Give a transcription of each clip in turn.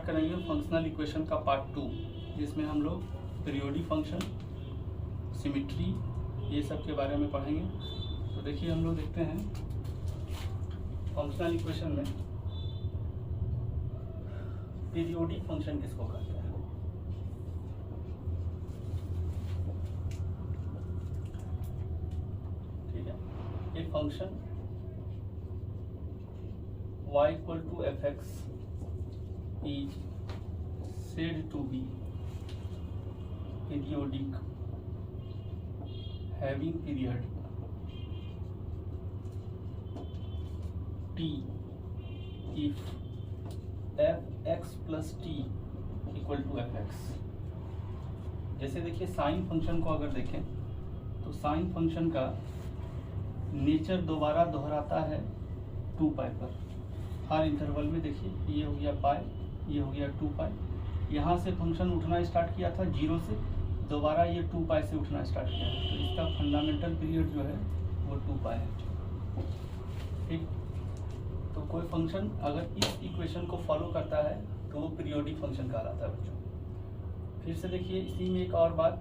Start करेंगे functional equation का part 2, जिसमें हम लोग पीरियोडिक फंक्शन, सिमेट्री, ये सब के बारे में पढ़ेंगे। तो देखिए हम लोग देखते हैं फंक्शनल इक्वेशन में पीरियोडिक फंक्शन किसको कहते हैं। ठीक है, ये function y equal to fx is said to be periodic, having period t if fx plus t equal to fx। जैसे देखिए साइन फंक्शन को अगर देखें तो साइन फंक्शन का नेचर दोबारा दोहराता है 2 पाई पर हर इंटरवल में। देखिए ये हो गया पाई, ये हो गया 2 पाई। यहाँ से फंक्शन उठना स्टार्ट किया था 0 से, दोबारा ये 2 पाई से उठना स्टार्ट किया है। तो इसका फंडामेंटल पीरियड जो है वो 2 पाई है। ठीक, तो कोई फंक्शन अगर इस इक्वेशन को फॉलो करता है तो वो पीरियोडिक फंक्शन कहलाता है बच्चों। फिर से देखिए इसी में एक और बात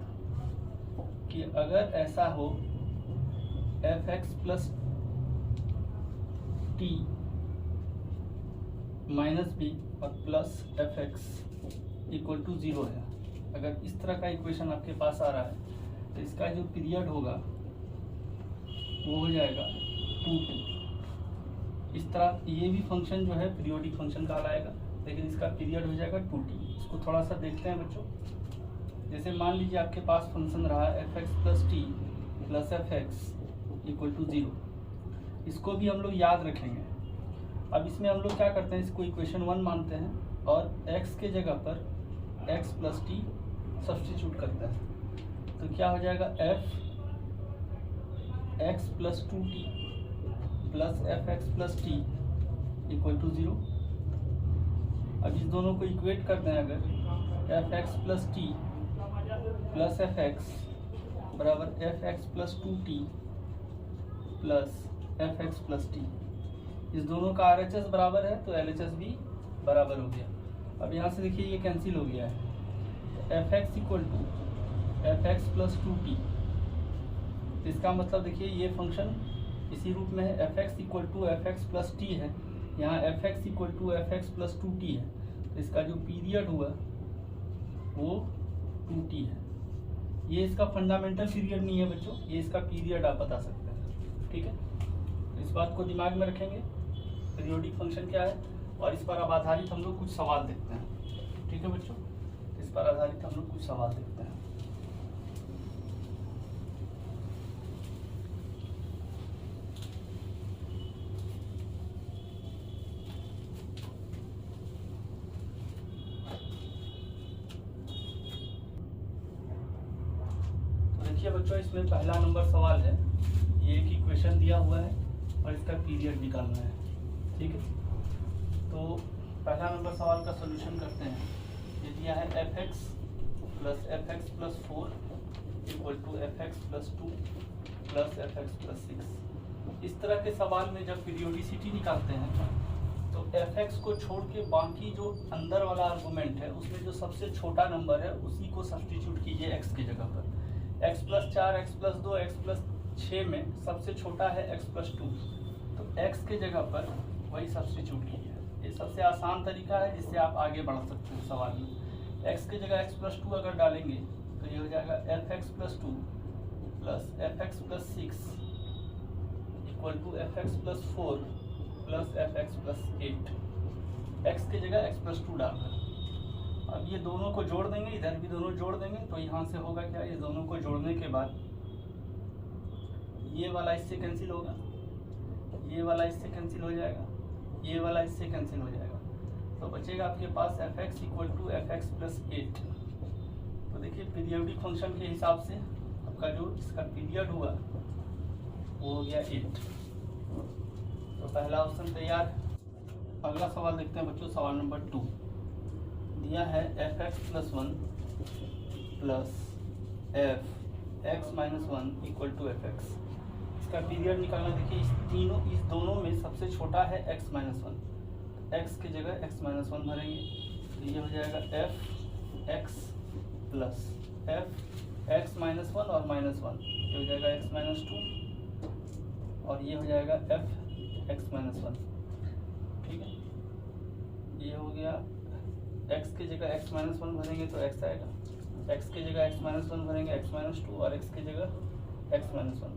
कि अगर ऐसा हो fx plus t minus b और प्लस fx इक्वल टू 0 है, अगर इस तरह का इक्वेशन आपके पास आ रहा है तो इसका जो पीरियड होगा वो हो जाएगा 2t। इस तरह ये भी फंक्शन जो है पीरियोडिक फंक्शन कहलाएगा, लेकिन इसका पीरियड हो जाएगा 2t। इसको थोड़ा सा देखते हैं बच्चों। जैसे मान लीजिए आपके पास फंक्शन रहा fx plus t plus fx equal to 0, इसको भी हम लोग याद रखेंगे। अब इसमें हम लोग क्या करते हैं, इसको इक्वेशन 1 मानते हैं और x के जगह पर x प्लस टी सब्स्टिट्यूट करते हैं। तो क्या हो जाएगा f x plus 2t plus fx plus t equal to 0। अब इस दोनों को इक्वेट करते हैं, अगर fx plus t plus fx बराबर fx plus 2t plus fx plus T, इस दोनों का RHS बराबर है तो LHS भी बराबर हो गया। अब यहाँ से देखिए ये कैंसिल हो गया है, fx equal to fx plus 2t। इसका मतलब देखिए ये फंक्शन इसी रूप में है, fx equal to fx plus t है, यहाँ fx equal to fx plus 2t है। तो इसका जो पीरियड हुआ वो 2t है। ये इसका फंडामेंटल पीरियड नहीं है बच्चों, ये इसका पीरियड आप बता सकते हैं। ठीक है, तो इस बात को दिमाग में रखेंगे पीरियोडिक फंक्शन क्या है, और इस पर अब आधारित हम लोग कुछ सवाल देखते हैं। ठीक है बच्चों, इस पर आधारित हम लोग कुछ सवाल देखते हैं। तो देखिए बच्चों, इसमें पहला नंबर सवाल है, ये एक इक्वेशन दिया हुआ है और इसका पीरियड निकालना है। ठीक है, तो पहला नंबर सवाल का सॉल्यूशन करते हैं। ये दिया है fx plus 4 equal to fx plus 2 plus fx plus 6। इस तरह के सवाल में जब पीरियोडिसिटी निकालते हैं तो fx को छोड़ के बाकी जो अंदर वाला आर्गूमेंट है उसमें जो सबसे छोटा नंबर है उसी को सब्स्टिट्यूट कीजिए x की जगह पर। x plus 4, x plus 2, x plus 6 में सबसे छोटा है x प्लस 2, तो x के जगह पर वही सब्स्टिट्यूट कीजिए। ये सबसे आसान तरीका है जिससे आप आगे बढ़ सकते हैं सवाल में। x के जगह x प्लस 2 अगर डालेंगे तो ये हो जाएगा fx plus 2 plus fx plus 6 equal to fx plus 4 plus fx plus 8। x के जगह x प्लस 2 डालकर अब ये दोनों को जोड़ देंगे, इधर भी दोनों जोड़ देंगे। तो यहाँ से होगा क्या, ये दोनों को जोड़ने के बाद ये वाला इससे कैंसिल होगा, ये वाला इससे कैंसिल हो जाएगा, ये वाला इससे कैंसिल हो जाएगा। तो बचेगा आपके पास fx equal to fx plus 8। तो देखिए पीरियोडिक फंक्शन के हिसाब से आपका जो इसका पीरियड हुआ वो हो गया 8। तो पहला ऑप्शन तैयार है। अगला सवाल देखते हैं बच्चों, सवाल नंबर 2 दिया है fx plus 1 plus f x - 1 equal to fx। इसका पीरियड निकालना, देखिए इस दोनों में सबसे छोटा है x - 1, x की जगह x - 1 भरेंगे तो ये हो जाएगा F x plus F x minus one और माइनस वन, ये हो जाएगा एक्स माइनस टू और ये हो जाएगा एफ एक्स माइनस वन। ठीक है, ये हो गया। एक्स की जगह एक्स माइनस वन भरेंगे तो एक्स आएगा, एक्स की जगह एक्स माइनस वन भरेंगे एक्स माइनस टू और एक्स की जगह एक्स माइनस वन।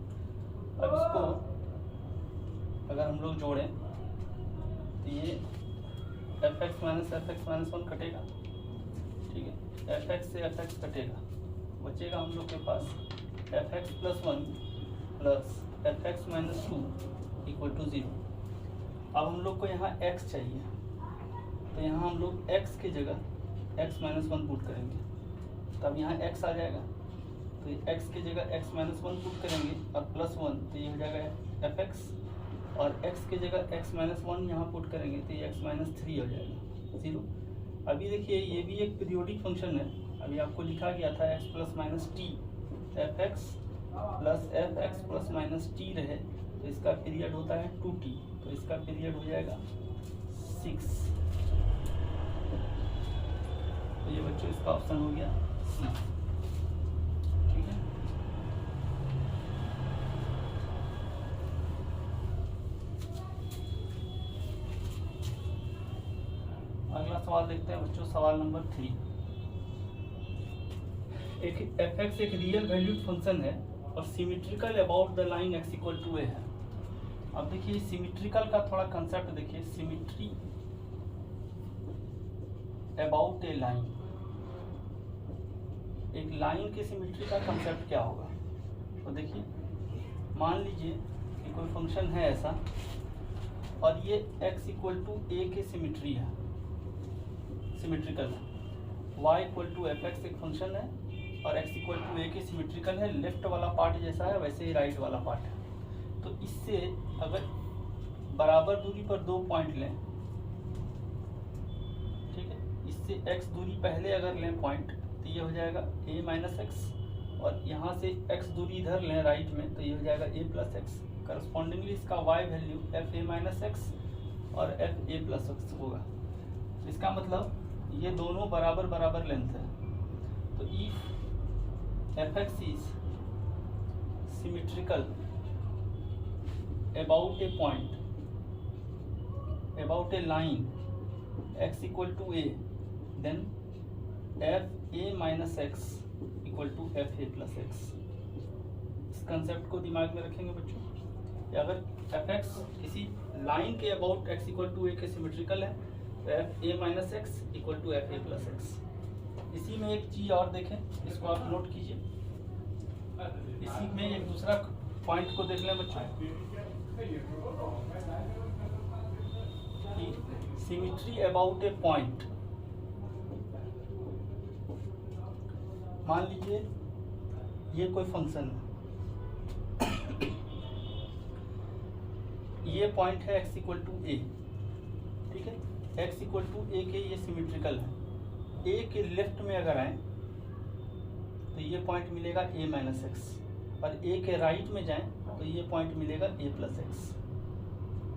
अब इसको अगर हम लोग जोड़ें तो ये एफ एक्स माइनस वन कटेगा। ठीक है, एफ एक्स से एफ एक्स कटेगा, बचेगा हम लोग के पास f x plus one plus F x minus two equal to zero. अब हम लोग को यहाँ x चाहिए, तो यहाँ हम लोग x की जगह x माइनस वन पुट करेंगे, तब यहाँ x आ जाएगा। तो x की जगह x माइनस वन पुट करेंगे और प्लस वन, तो ये हो जाएगा एफ एक्स, और x की जगह x माइनस वन यहाँ पुट करेंगे तो ये x माइनस थ्री हो जाएगा, ज़ीरो। अभी देखिए ये भी एक पीरियोडिक फंक्शन है, अभी आपको लिखा गया था x plus minus T, F x plus F x plus minus T रहे तो इसका पीरियड होता है 2t, तो इसका पीरियड हो जाएगा 6। तो ये बच्चों इसका ऑप्शन हो गया सी। ठीक है, अगला सवाल देखते हैं बच्चों, सवाल नंबर 3। एक एफ एक्स एक रियल वैल्यूड फंक्शन है और symmetrical about the line x equal to a है। अब देखिए सिमेट्रिकल का थोड़ा कंसेप्ट देखिए, सिमेट्री अबाउट ए लाइन, एक लाइन की सिमेट्री का कंसेप्ट क्या होगा। तो देखिए मान लीजिए कि कोई फंक्शन है ऐसा और ये x इक्वल टू ए की सिमेट्री है, सिमेट्रिकल है, y equal to F x एक फंक्शन है और x इक्वल टू ए की सिमेट्रिकल है। लेफ्ट वाला पार्ट जैसा है वैसे ही राइट वाला पार्ट है। तो इससे अगर बराबर दूरी पर दो पॉइंट लें, ठीक है, इससे x दूरी पहले अगर लें पॉइंट तो ये हो जाएगा a माइनस एक्स, और यहाँ से x दूरी इधर लें राइट में तो ये हो जाएगा a प्लस एक्स। करस्पॉन्डिंगली इसका y value F A minus x और एफ ए प्लस एक्स होगा। तो इसका मतलब ये दोनों बराबर बराबर लेंथ है। तो if F x is symmetrical about a point, about a line x equal to a, then f a minus x equal to f a plus x। इस कंसेप्ट को दिमाग में रखेंगे बच्चों, कि अगर f x किसी लाइन के about x equal to a के सिमेट्रिकल है तो f a minus x equal to f a plus X. इसी में एक चीज़ और देखें, इसको आप नोट कीजिए, इसी में एक दूसरा पॉइंट को देख लें बच्चों, सिमेट्री अबाउट ए पॉइंट। मान लीजिए ये कोई फंक्शन है, ये पॉइंट है x इक्वल टू ए, ठीक है, x इक्वल टू ए के ये सिमेट्रिकल है। a के लेफ्ट में अगर आए तो ये पॉइंट मिलेगा a माइनस एक्स, और a के राइट में जाएं तो ये पॉइंट मिलेगा a प्लस एक्स।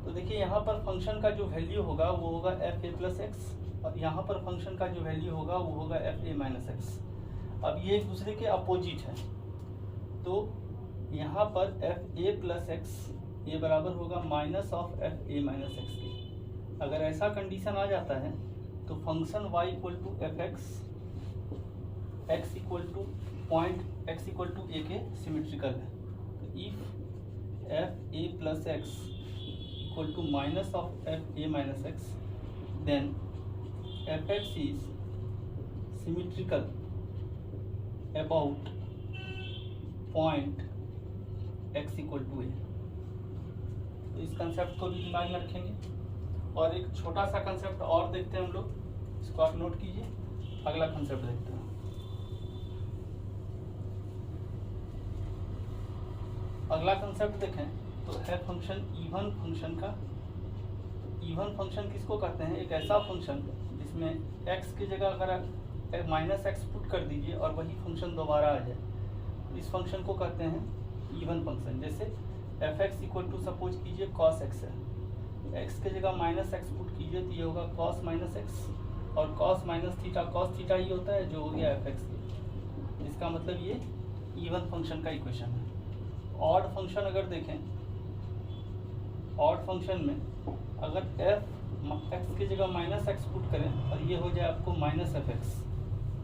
तो देखिए यहाँ पर फंक्शन का जो वैल्यू होगा वो होगा एफ ए प्लस एक्स, और यहाँ पर फंक्शन का जो वैल्यू होगा वो होगा एफ ए माइनस एक्स। अब ये एक दूसरे के अपोजिट है, तो यहाँ पर एफ ए प्लस एक्स ये बराबर होगा minus of F A minus x के। अगर ऐसा कंडीशन आ जाता है तो function y equal to F x, x equal to point x equal to a के सिमेट्रिकल है। तो if f A plus x equal to minus of F A minus x, then f x is symmetrical about point x equal to a. तो इस concept को भी दिमाग में रखेंगे। और एक छोटा सा कंसेप्ट और देखते हैं हम लोग, इसको आप नोट कीजिए। अगला कंसेप्ट देखते हैं। अगला कंसेप्ट देखें तो है फंक्शन इवन फंक्शन का। इवन फंक्शन किसको कहते हैं? एक ऐसा फंक्शन जिसमें x की जगह अगर माइनस एक्स पुट कर दीजिए और वही फंक्शन दोबारा आ जाए, इस फंक्शन को कहते हैं इवन फंक्शन। जैसे f x equal to suppose कीजिए कॉस एक्स है, एक्स की जगह माइनस एक्स पुट कीजिए तो ये होगा कॉस माइनस एक्स, और cos minus theta cos theta ही होता है जो हो गया एफ एक्स। इसका मतलब ये इवन फंक्शन का इक्वेशन है। ऑड फंक्शन अगर देखें, ऑड फंक्शन में अगर एफ एक्स की जगह माइनस एक्स पुट करें और ये हो जाए आपको माइनस एफ एक्स,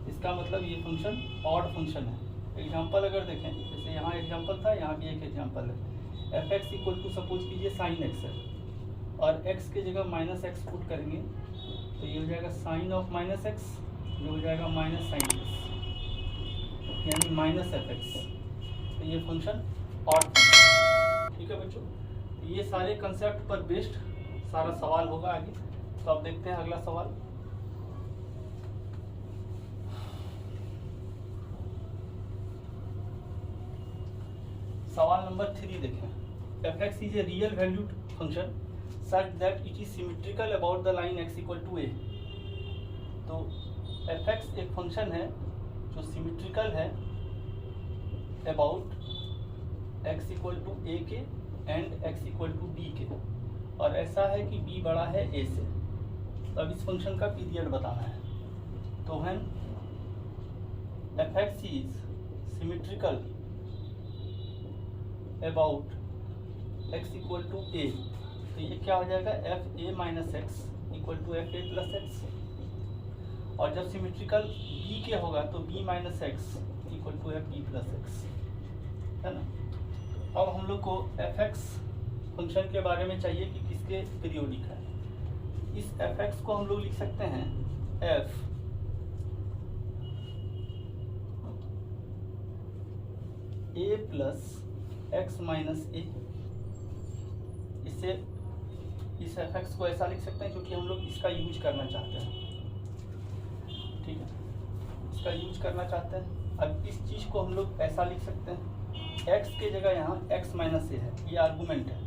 इसका मतलब ये फंक्शन ऑड फंक्शन है। एग्जांपल अगर देखें, जैसे यहाँ एग्जांपल था, यहाँ भी एक एग्जांपल है। F x equal to suppose कीजिए साइन एक्स है और एक्स की जगह माइनस एक्स पुट करेंगे तो ये हो जाएगा साइन ऑफ माइनस एक्स, ये हो जाएगा माइनस साइन एक्स, यानी माइनस एफ एक्स। तो ये फंक्शन ऑड फंक्शन। ठीक है बच्चों, ये सारे कंसेप्ट पर बेस्ड सारा सवाल होगा आगे। तो अब देखते हैं अगला सवाल। सवाल नंबर 3 देखें। F x is a real valued function such that it is symmetrical about the line x equal to a. तो एफ एक्स एक फंक्शन है जो सिमेट्रिकल है about x equal to a के and x equal to b के, और ऐसा है कि बी बड़ा है ए से। तो अब इस फंक्शन का पीरियड बताना है। तो when f x is symmetrical about x equal to a, तो ये क्या हो जाएगा, F A minus x equal to F A plus x. और जब सिमेट्रिकल बी के होगा तो b minus x equal to f b plus x, है ना। अब हम लोग को एफ एक्स फंक्शन के बारे में चाहिए कि किसके पीरियोडिक है। इस एफ एक्स को हम लोग लिख सकते हैं f A plus x minus a. इससे इस एफ एक्स को ऐसा लिख सकते हैं क्योंकि हम लोग इसका यूज करना चाहते हैं। ठीक है, इसका यूज करना चाहते हैं। अब इस चीज़ को हम लोग ऐसा लिख सकते हैं, x के जगह यहाँ x माइनस ए है, ये आर्गूमेंट है।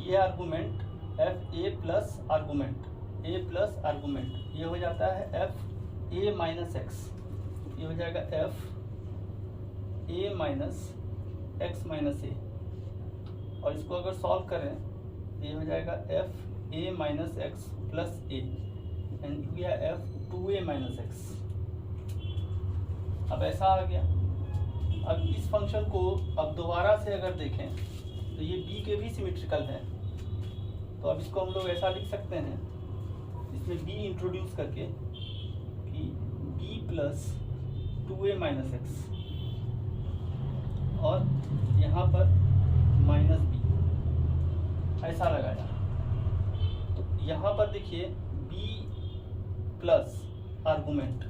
ये argument F A plus argument A plus argument, ये हो जाता है एफ ए माइनस एक्स, ये हो जाएगा F A minus x minus a. और इसको अगर सॉल्व करें तो ये हो जाएगा F A minus x plus a, यानी हो गया एफ 2a माइनस एक्स। अब ऐसा आ गया। अब इस फंक्शन को अब दोबारा से अगर देखें तो ये b के भी सिमेट्रिकल है। तो अब इसको हम लोग ऐसा लिख सकते हैं, इसमें b इंट्रोड्यूस करके कि b plus 2a minus x और यहाँ पर माइनस b, ऐसा लगाया। तो यहाँ पर देखिए b प्लस आर्गूमेंट,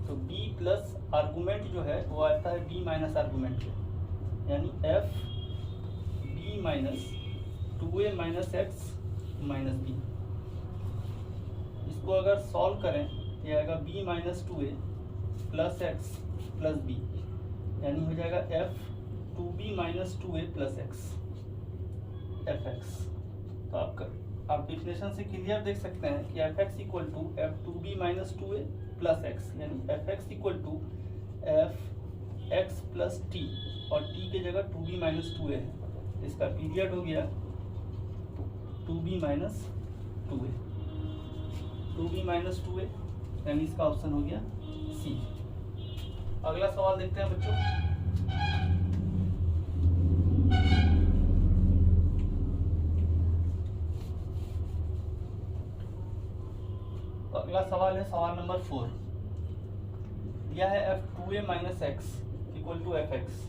तो b प्लस आर्गूमेंट जो है वो आता है b माइनस आर्गूमेंट के, यानी f b minus 2a minus x minus b। इसको अगर सॉल्व करें ये आएगा b minus 2a plus x plus b, यानी हो जाएगा f 2b minus 2a plus x f x. तो आप डिफिनेशन से क्लियर देख सकते हैं कि F x equal to f 2b minus 2a plus x, यानी f x equal to F x plus t, और टी के जगह 2b माइनस 2a है। इसका पीरियड हो गया 2b minus 2a, 2b minus 2a, यानी इसका ऑप्शन हो गया सी। अगला सवाल देखते हैं बच्चों। अगला सवाल है सवाल नंबर 4। यह है F 2a minus x equal to F x.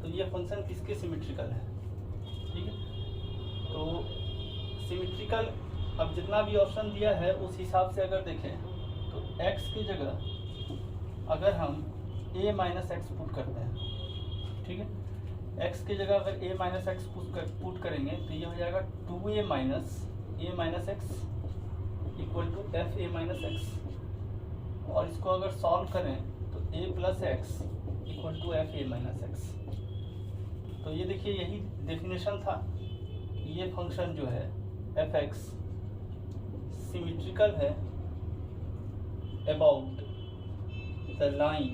तो ये फंक्शन किसके सिमेट्रिकल है, ठीक है। तो सिमेट्रिकल, अब जितना भी ऑप्शन दिया है उस हिसाब से अगर देखें तो x की जगह अगर हम a माइनस एक्स पुट करते हैं, ठीक है, x की जगह अगर a माइनस एक्स पुट करेंगे तो ये हो जाएगा 2a minus a minus x equal to F A minus x. और इसको अगर सॉल्व करें तो a plus x equal to F A minus X. तो ये देखिए यही डेफिनेशन था कि ये फंक्शन जो है एफ एक्स सिमेट्रिकल है about the line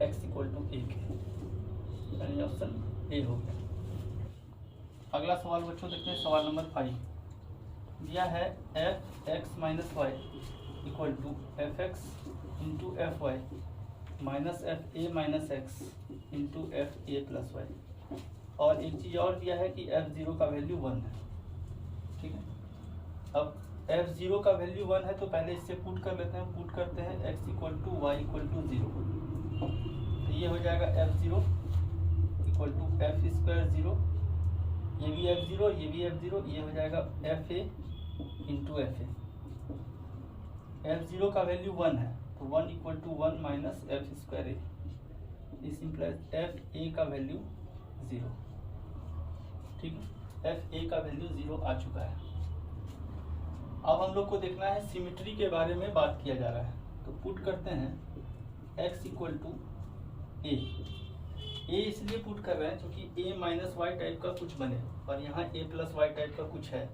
x equal to a के, यानी ऑप्शन ए हो गया। अगला सवाल बच्चों देखते हैं सवाल नंबर 5। दिया है F x minus Y equal to F X into F Y minus F A minus X into F A plus Y. और एक चीज़ और दिया है कि एफ ज़ीरो का वैल्यू 1 है। ठीक है, अब एफ ज़ीरो का वैल्यू 1 है तो पहले इससे पुट कर लेते हैं। पुट करते हैं X equal to Y equal to 0, तो ये हो जाएगा F zero equal to F square 0, ये भी एफ ज़ीरो, ये भी एफ ज़ीरो, ये हो जाएगा F A into F a. F zero का वैल्यू 1 है तो 1 equal to 1 minus f square a, इस इम्प्लाइज एफ ए का वैल्यू 0। ठीक है, एफ ए का वैल्यू 0 आ चुका है। अब हम लोग को देखना है सिमिट्री के बारे में बात किया जा रहा है, तो पुट करते हैं x इक्वल टू ए। ए इसलिए पुट कर रहे हैं क्योंकि ए माइनस वाई टाइप का कुछ बने और यहाँ ए प्लस वाई टाइप का कुछ है।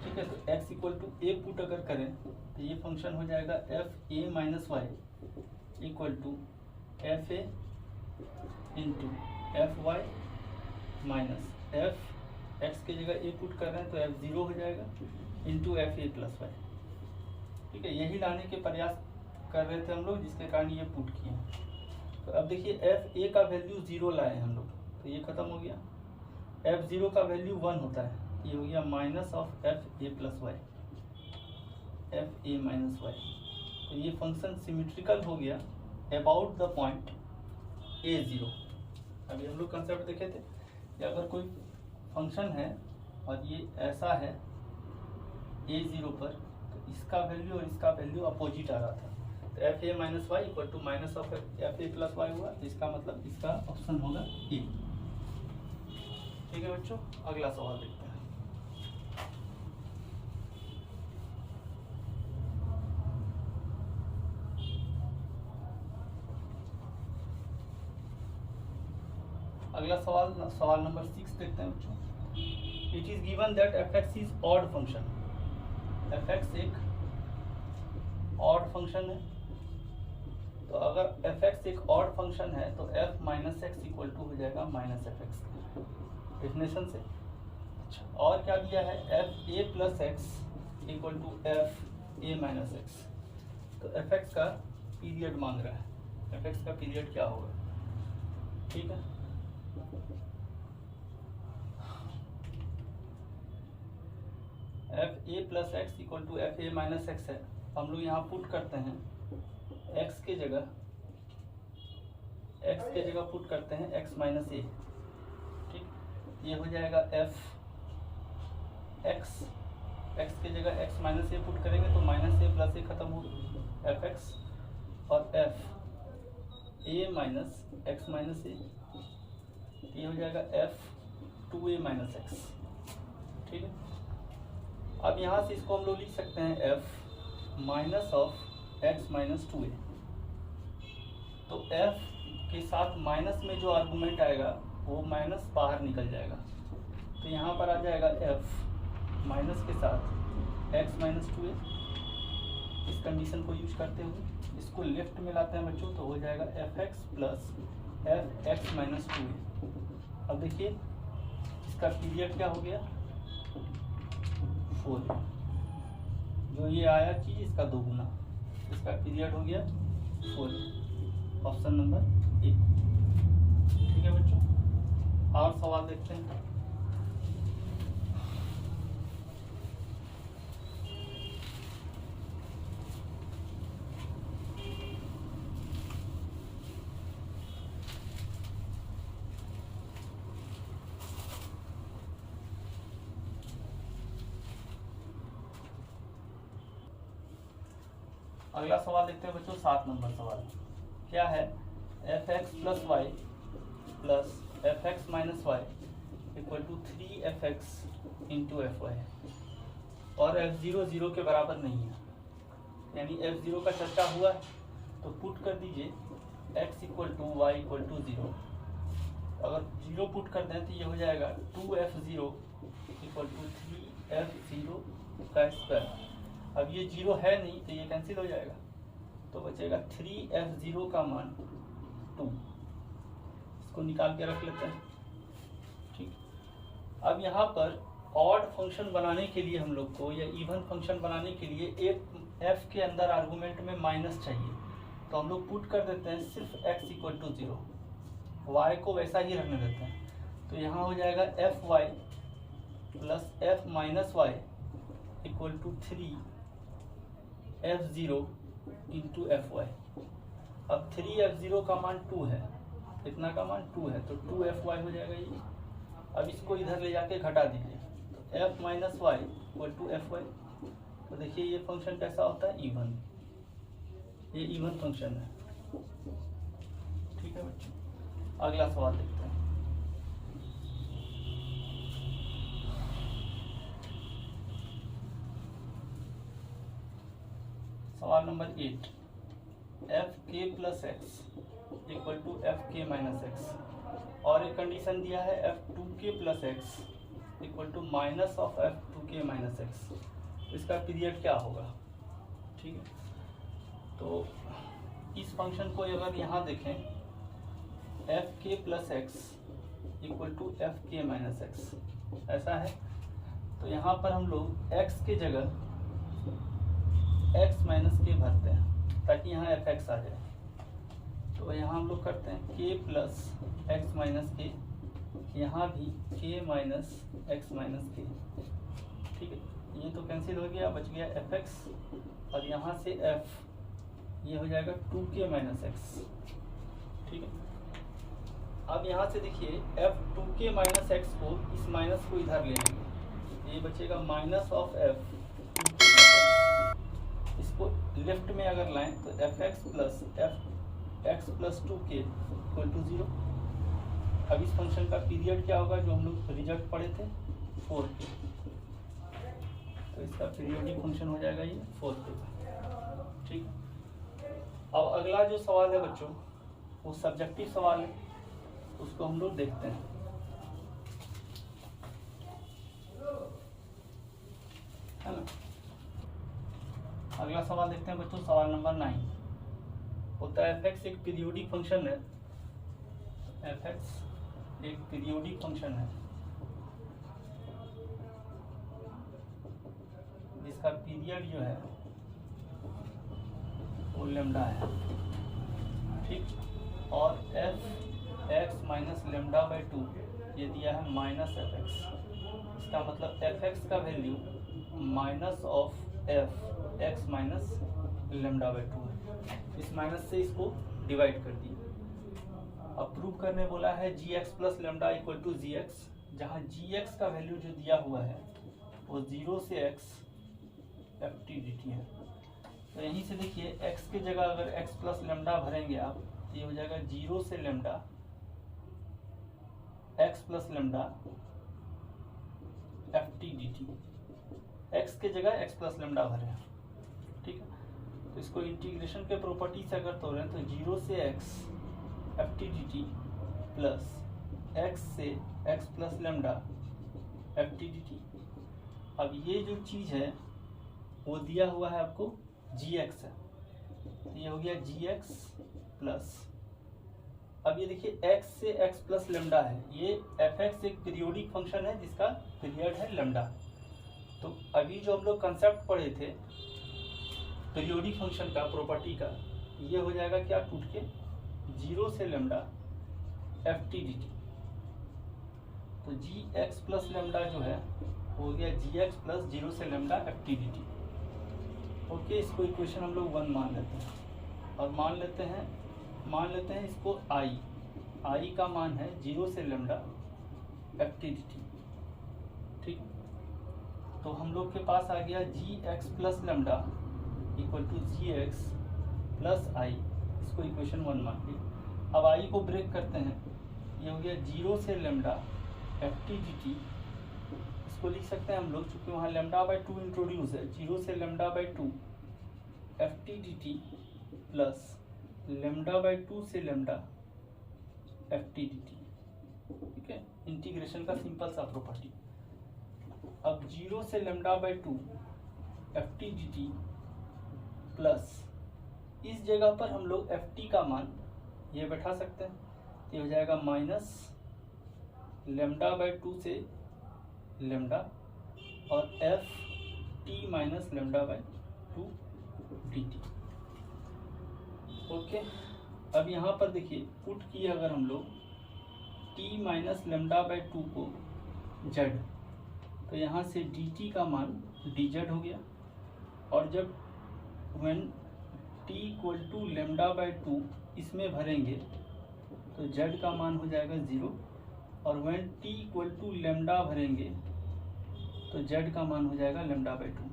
ठीक है, तो x equal to A put अगर करें तो ये फंक्शन हो जाएगा F A minus Y equal to F A into F Y minus F X की जगह ए पुट कर रहे हैं तो एफ ज़ीरो हो जाएगा into F A plus Y. ठीक है, यही लाने के प्रयास कर रहे थे हम लोग, जिसके कारण ये पुट किए। तो अब देखिए एफ ए का वैल्यू 0 लाए हम लोग, तो ये खत्म हो गया। एफ ज़ीरो का वैल्यू 1 होता है, ये हो गया minus of F A plus Y, F A minus Y. तो ये फंक्शन सिमेट्रिकल हो गया about the point A zero. अभी हम लोग कंसेप्ट देखे थे कि अगर कोई फंक्शन है और ये ऐसा है ए ज़ीरो पर, तो इसका वैल्यू और इसका वैल्यू अपोजिट आ रहा था, तो F A minus Y equal to minus of F A plus Y हुआ, तो इसका मतलब इसका ऑप्शन होगा ए। ठीक है बच्चों, अगला सवाल देखते हैं। अगला सवाल नंबर 6 देखते हैं बच्चों। It is given that F x is odd function. F x एक ऑड फंक्शन है, तो अगर एफ एक्स एक ऑड फंक्शन है तो F minus x equal to हो जाएगा माइनस एफ एक्स डेफिनेशन से। अच्छा, और क्या दिया है, F A plus x equal to F A minus X. तो एफ एक्स का पीरियड मांग रहा है, एफ एक्स का पीरियड क्या होगा। ठीक है, F A plus x equal to F A minus X है, हम लोग यहाँ पुट करते हैं x के जगह पुट करते हैं x माइनस ए। ठीक, ये हो जाएगा एफ एक्स, एक्स के जगह x माइनस ए पुट करेंगे तो माइनस ए प्लस ए खत्म हो एफ एक्स, और f A minus x minus a, ये हो जाएगा एफ 2a माइनस एक्स। ठीक है, अब यहाँ से इसको हम लोग लिख सकते हैं F minus of x minus 2a। तो f के साथ माइनस में जो आर्गुमेंट आएगा वो माइनस बाहर निकल जाएगा, तो यहाँ पर आ जाएगा f माइनस के साथ x माइनस 2a। इस कंडीशन को यूज करते हुए इसको लेफ्ट में लाते हैं बच्चों, तो हो जाएगा F x plus F x minus 2a। अब देखिए इसका पीरियड क्या हो गया, 4, जो ये आया चीज इसका 2 गुना, इसका पीरियड हो गया 4, ऑप्शन नंबर 1। ठीक है बच्चों, और सवाल देखते हैं। अगला सवाल देखते हैं बच्चों, 7 नंबर सवाल। क्या है, F x plus Y plus F x minus Y equal to 3 fx into F Y, और एफ ज़ीरो ज़ीरो के बराबर नहीं है, यानी एफ ज़ीरो का चर्चा हुआ है, तो पुट कर दीजिए x equal to Y equal to 0। अगर 0 पुट कर दें तो ये हो जाएगा 2f0 इक्वल टू 3f0 का स्क्वायर। अब ये 0 है नहीं तो ये कैंसिल हो जाएगा, तो बचेगा 3f0 का मान 2। इसको निकाल के रख लेते हैं। ठीक, अब यहाँ पर ऑड फंक्शन बनाने के लिए हम लोग को या इवन फंक्शन बनाने के लिए एक एफ के अंदर आर्गूमेंट में माइनस चाहिए, तो हम लोग पुट कर देते हैं सिर्फ x इक्वल टू 0, वाई को वैसा ही रहने देते हैं। तो यहाँ हो जाएगा F Y plus F minus Y equal to 3f0 into F Y. अब 3f0 का मान 2 है, इतना का मान 2 है, तो 2fy हो जाएगा ये। अब इसको इधर ले जाके घटा दीजिए, तो f minus Y equal to F Y. तो देखिए ये फंक्शन कैसा होता है, इवन, ये इवन फंक्शन है। ठीक है बच्चों, अगला सवाल देखते हैं। सवाल number 8, F K plus x equal to F K minus x, और एक कंडीशन दिया है F two K plus x equal to minus of F two K minus X. इसका पीरियड क्या होगा? ठीक है, तो इस फंक्शन को अगर यहाँ देखें, F K plus x equal to F K minus X ऐसा है, तो यहाँ पर हम लोग x के जगह x माइनस के भरते हैं ताकि यहाँ एफ एक्स आ जाए। तो यहाँ हम लोग करते हैं k प्लस एक्स माइनस के, यहाँ भी k माइनस एक्स माइनस के। ठीक है, ये तो कैंसिल हो गया, बच गया एफ एक्स, और यहाँ से f ये हो जाएगा 2k माइनस एक्स। ठीक है, अब यहाँ से देखिए f 2k माइनस एक्स को, इस माइनस को इधर ले लेंगे, ये बचेगा माइनस ऑफ f। इसको लेफ्ट में अगर लाएं तो F x plus F x plus 2k equal to 0। अब इस फंक्शन का पीरियड क्या होगा जो हम लोग रिजल्ट पढ़े थे, 4k, तो इसका पीरियोडिक फंक्शन हो जाएगा ये 4k। ठीक, अब अगला जो सवाल है बच्चों वो सब्जेक्टिव सवाल है, उसको हम लोग देखते हैं। है ना, अगला सवाल देखते हैं बच्चों, सवाल नंबर 9 होता है एफ एक्स एक पीरियोडिक फंक्शन है, एफ एक्स एक पीरियोडिक फंक्शन है जिसका पीरियड जो है वो लेमडा है। ठीक, और F x minus lambda by 2 ये दिया है माइनस एफ एक्स। इसका मतलब एफ एक्स का value minus of F x minus lambda by 2 है। इस माइनस से इसको डिवाइड कर दिए। अब प्रूव करने बोला है g x plus lambda equal to g x, जहाँ जी एक्स का वैल्यू जो दिया हुआ है वो 0 से x F t d T है। तो यहीं से देखिए x के जगह अगर x प्लस लेमडा भरेंगे आप, तो ये हो जाएगा 0 से lambda x plus lambda f t d T. X के जगह x प्लस लेमडा भरे हैं। ठीक है, तो इसको इंटीग्रेशन के प्रॉपर्टी से अगर तोड़ें तो 0 से x F t d T plus x से x plus lambda f t d T. अब ये जो चीज़ है वो दिया हुआ है आपको जी एक्स है, तो ये हो गया जी एक्स प्लस, अब ये देखिए x से x प्लस लेमडा है, ये एफ एक्स एक पीरियोडिक फंक्शन है जिसका पीरियड है लेमडा। तो अभी जो हम लोग कंसेप्ट पढ़े थे पीरियोडिक फंक्शन का प्रॉपर्टी का, ये हो जाएगा क्या टूट के 0 से lambda f t d T. तो जी एक्स प्लस लेमडा जो है हो गया जी एक्स प्लस 0 से lambda f t d T. Okay, इसको इक्वेशन हम लोग 1 मान लेते हैं, और मान लेते हैं इसको आई का मान है 0 से lambda f t d t. ठीक, तो हम लोग के पास आ गया g x plus lambda equal to g x plus I, इसको इक्वेशन 1 मान लिया। अब आई को ब्रेक करते हैं, ये हो गया 0 से lambda f t d T. इसको लिख सकते हैं हम लोग, चूँकि वहाँ लेमडा बाई 2 इंट्रोड्यूस है, 0 से lambda by 2 F t d T plus lambda by 2 से lambda f t d t. ठीक है, इंटीग्रेशन का सिंपल सा प्रॉपर्टी। अब 0 से lambda by 2 F t d T plus, इस जगह पर हम लोग एफ टी का मान ये बैठा सकते हैं, ये हो जाएगा माइनस लेमडा बाई 2 से लेमडा और F T minus lambda by 2 D T. Okay, अब यहाँ पर देखिए पुट किए अगर हम लोग टी माइनस लेमडा बाई 2 को जेड, तो यहाँ से डी टी का मान डी जेड हो गया। और जब when T equal to lambda by 2 इसमें भरेंगे तो जेड का मान हो जाएगा 0, और when T equal to lambda भरेंगे तो जेड का मान हो जाएगा लेमडा बाई 2।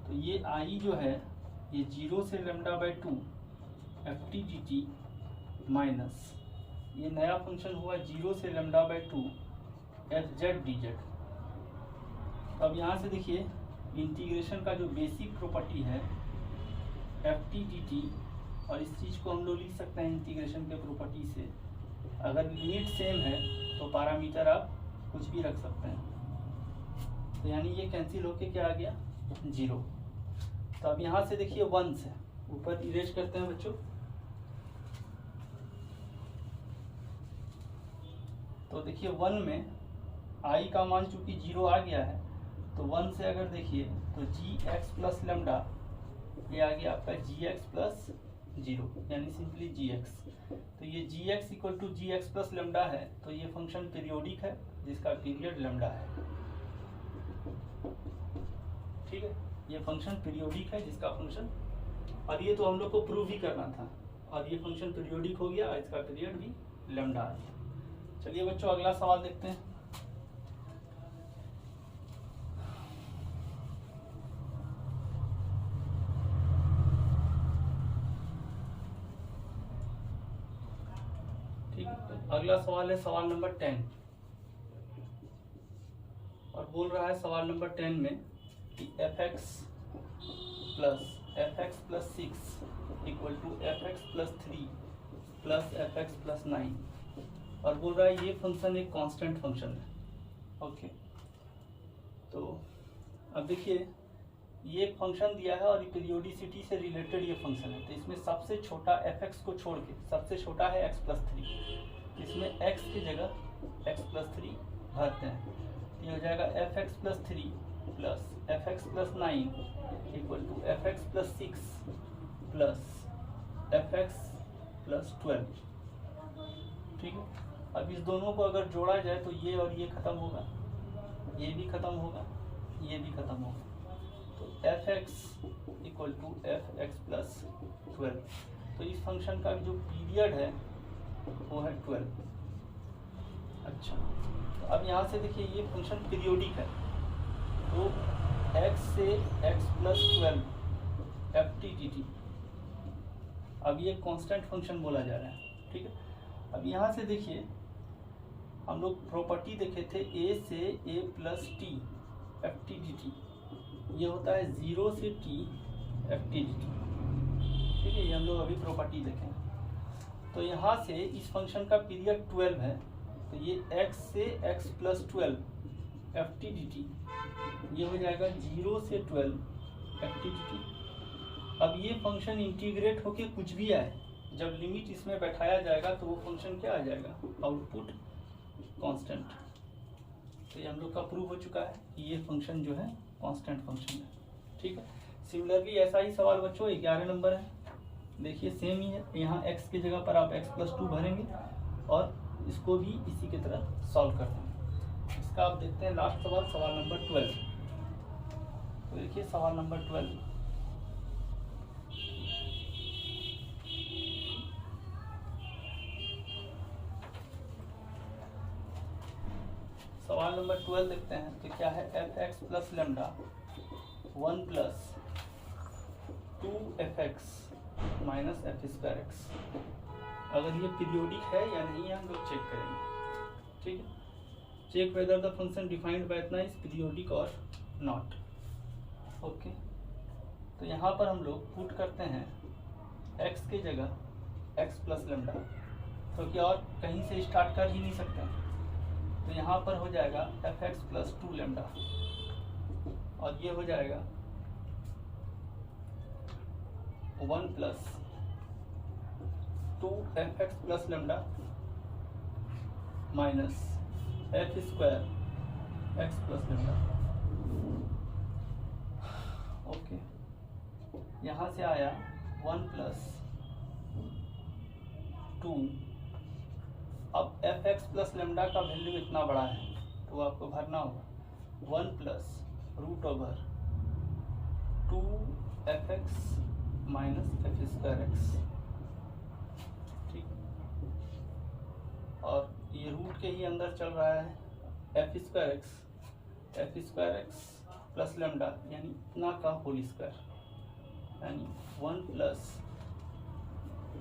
तो ये आई जो है ये 0 से lambda by 2 F t d T minus ये नया फंक्शन हुआ 0 से lambda by 2 F Z D Z. अब यहाँ से देखिए इंटीग्रेशन का जो बेसिक प्रॉपर्टी है एफ टी डी टी, और इस चीज़ को हम लोग लिख सकते हैं इंटीग्रेशन के प्रॉपर्टी से, अगर लिमिट सेम है तो पैरामीटर आप कुछ भी रख सकते हैं। तो यानी ये कैंसिल होके क्या आ गया 0। तो अब यहाँ से देखिए 1 से ऊपर इरेज करते हैं बच्चों। तो देखिए 1 में आई का मान चूंकि 0 आ गया है, तो 1 से अगर देखिए तो जी एक्स प्लस लेमडा ये आ गया आपका जी एक्स प्लस 0, यानी सिंपली जी एक्स। तो ये g x equal to g x plus lambda है, तो ये फंक्शन पीरियोडिक है जिसका पीरियड लेमडा है। ठीक है, ये फंक्शन पीरियोडिक है जिसका फंक्शन, और ये तो हम लोग को प्रूव ही करना था, और ये फंक्शन पीरियोडिक हो गया, इसका पीरियड भी लेमडा आ गया। चलिए बच्चों अगला सवाल देखते हैं। ठीक है, तो अगला सवाल है सवाल नंबर 10, और बोल रहा है सवाल नंबर 10 में कि F x plus 6 equal to F x plus 3 plus F x plus 9, और बोल रहा है ये फंक्शन एक कांस्टेंट फंक्शन है। ओके, तो अब देखिए ये एक फंक्शन दिया है और पीरियोडिसिटी से रिलेटेड ये फंक्शन है, तो इसमें सबसे छोटा एफ एक्स को छोड़ के सबसे छोटा है एक्स प्लस 3, तो इसमें एक्स की जगह एक्स प्लस 3 भरते हैं। ये हो जाएगा F x plus 3 plus F x plus 9 equal to F x plus 6 plus F x plus 12। ठीक है, अब इस दोनों को अगर जोड़ा जाए तो ये और ये खत्म होगा, ये भी खत्म होगा, ये भी खत्म होगा, तो F x equal to F x plus 12। तो इस फंक्शन का जो पीरियड है वो है 12। अच्छा, तो अब यहाँ से देखिए ये फंक्शन पीरियोडिक है, तो x से x plus 12 F t d T, अब ये कांस्टेंट फंक्शन बोला जा रहा है। ठीक है, अब यहाँ से देखिए हम लोग प्रॉपर्टी देखे थे a से a plus T F t d T, ये होता है 0 से t F t d t. ठीक है, ये हम लोग अभी प्रॉपर्टी देखें। तो यहाँ से इस फंक्शन का पीरियड 12 है, तो ये x से x plus 12 F t d T, ये हो जाएगा 0 से 12 एफ टी डी टी। अब ये फंक्शन इंटीग्रेट होके कुछ भी आए, जब लिमिट इसमें बैठाया जाएगा तो वो फंक्शन क्या आ जाएगा, आउटपुट कांस्टेंट। तो ये हम लोग का प्रूव हो चुका है कि ये फंक्शन जो है कांस्टेंट फंक्शन है। ठीक है, सिमिलरली ऐसा ही सवाल बच्चों 11 नंबर है, देखिए सेम ही है, यहाँ x की जगह पर आप x प्लस 2 भरेंगे और इसको भी इसी की तरह सॉल्व करते हैं। इसका आप देखते हैं लास्ट सवाल, सवाल नंबर 12। तो देखिए सवाल नंबर 12, सवाल नंबर 12 देखते हैं। तो क्या है, F x plus lambda 1 plus 2 F x minus f square x, अगर ये पीरियोडिक है या नहीं है हम लोग चेक करेंगे। ठीक है, check whether the function defined by इतना इज पीरियोडिक और नॉट। ओके, तो यहाँ पर हम लोग पुट करते हैं x की जगह x प्लस लेमडा, क्योंकि और कहीं से स्टार्ट कर ही नहीं सकते, तो यहाँ पर हो जाएगा एफ एक्स प्लस 2 लेमडा, और ये हो जाएगा 1 plus 2 F x plus lambda minus f square x plus lambda. Okay, यहाँ से आया 1 + 2। अब fx + लैम्डा का वैल्यू इतना बड़ा है तो आपको भरना होगा 1 + √2fx - f²x। ठीक, और ये रूट के ही अंदर चल रहा है f²x + लैम्डा यानी इतना का होल स्क्वायर, यानी 1 +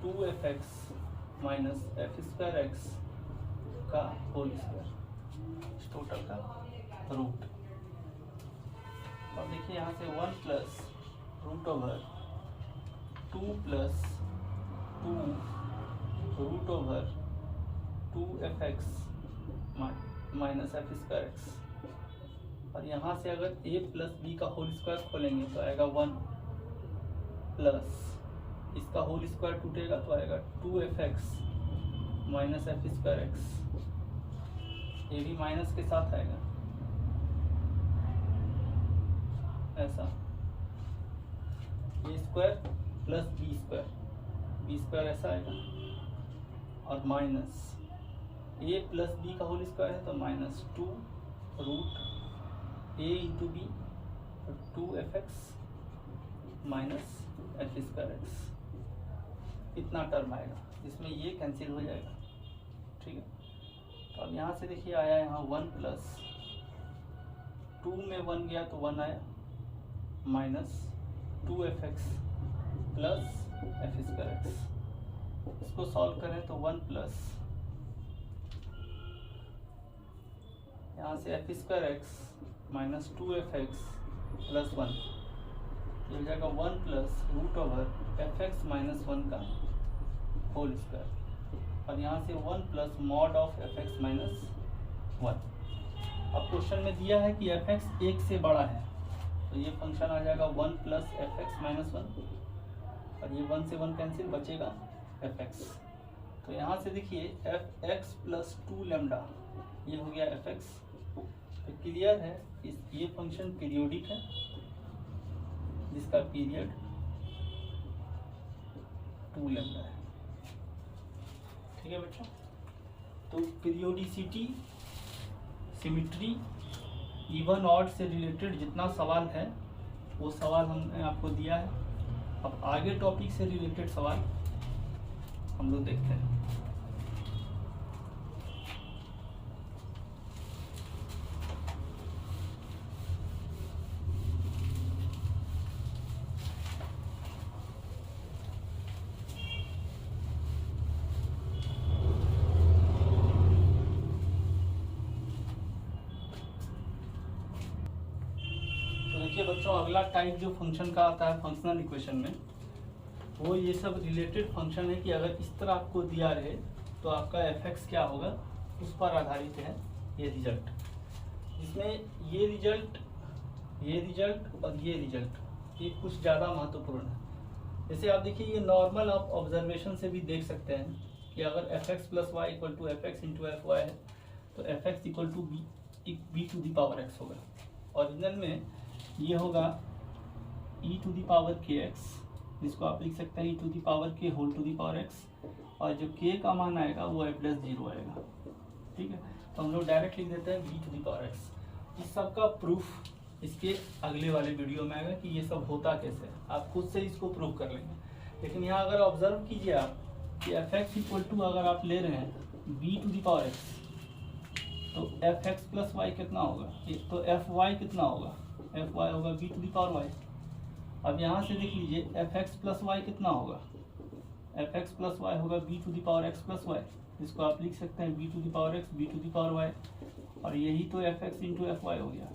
2fx - f²x का होल स्क्वायर, टोटल का रूट। और देखिए यहाँ से 1 + √2 + 2√2fx - f²x। और यहाँ से अगर a + b का होल स्क्वायर खोलेंगे तो आएगा 1 प्लस इसका होल स्क्वायर टूटेगा तो आएगा 2fx - f²x। ये भी माइनस के साथ आएगा ऐसा, a² + b² ऐसा आएगा, और माइनस a + b का होल स्क्वायर है तो -2 √a × b 2fx - f²x। इतना टर्म आएगा जिसमें ये कैंसिल हो जाएगा। ठीक है, तो अब यहाँ से देखिए आया यहाँ 1 + 2 में 1 गया तो 1 आया, -2fx + f²x। इसको सॉल्व करें तो 1 + यहाँ से f²x - 2fx + 1, ये हो जाएगा 1 + √fx - 1 का होल स्क्वायर, और यहाँ से 1 + mod of fx - 1। अब क्वेश्चन में दिया है कि fx 1 से बड़ा है तो ये फंक्शन आ जाएगा 1 + fx - 1, और ये 1 से 1 कैंसिल, बचेगा fx। तो यहाँ से देखिए fx + 2 लैम्डा ये हो गया fx। तो क्लियर है ये फंक्शन पीरियोडिक है जिसका पीरियड 2 लैम्डा है। ठीक है बच्चों, तो पीरियोडिसिटी, सिमिट्री, इवन ऑड से रिलेटेड जितना सवाल है वो सवाल हमने आपको दिया है। अब आगे टॉपिक से रिलेटेड सवाल हम लोग देखते हैं। देखिए बच्चों, अगला टाइप जो फंक्शन का आता है फंक्शनल इक्वेशन में, वो ये सब रिलेटेड फंक्शन है कि अगर इस तरह आपको दिया रहे तो आपका fx क्या होगा उस पर आधारित है ये रिजल्ट, जिसमें ये रिजल्ट और ये रिजल्ट ये कुछ ज़्यादा महत्वपूर्ण है। जैसे आप देखिए ये नॉर्मल आप ऑब्जर्वेशन से भी देख सकते हैं कि अगर fx + y = fx × fy है तो fx = b⁴x होगा। ओरिजिनल में ये होगा e⁴kx, जिसको आप लिख सकते हैं e⁴k⁴x, और जो k का मान आएगा वो f'0 आएगा। ठीक है, तो हम लोग डायरेक्ट लिख देते हैं b⁴x। इस सब का प्रूफ इसके अगले वाले वीडियो में आएगा कि ये सब होता कैसे है, आप खुद से इसको प्रूफ कर लेंगे। लेकिन यहाँ अगर ऑब्जर्व कीजिए आप कि fx अगर आप ले रहे हैं b⁴x तो fx + y कितना होगा, तो fy कितना होगा, fy होगा b⁴y। अब यहाँ से देख लीजिए fx + y कितना होगा, fx + y होगा b⁴x + y, जिसको आप लिख सकते हैं b⁴x b⁴y, और यही तो fx × fy हो गया।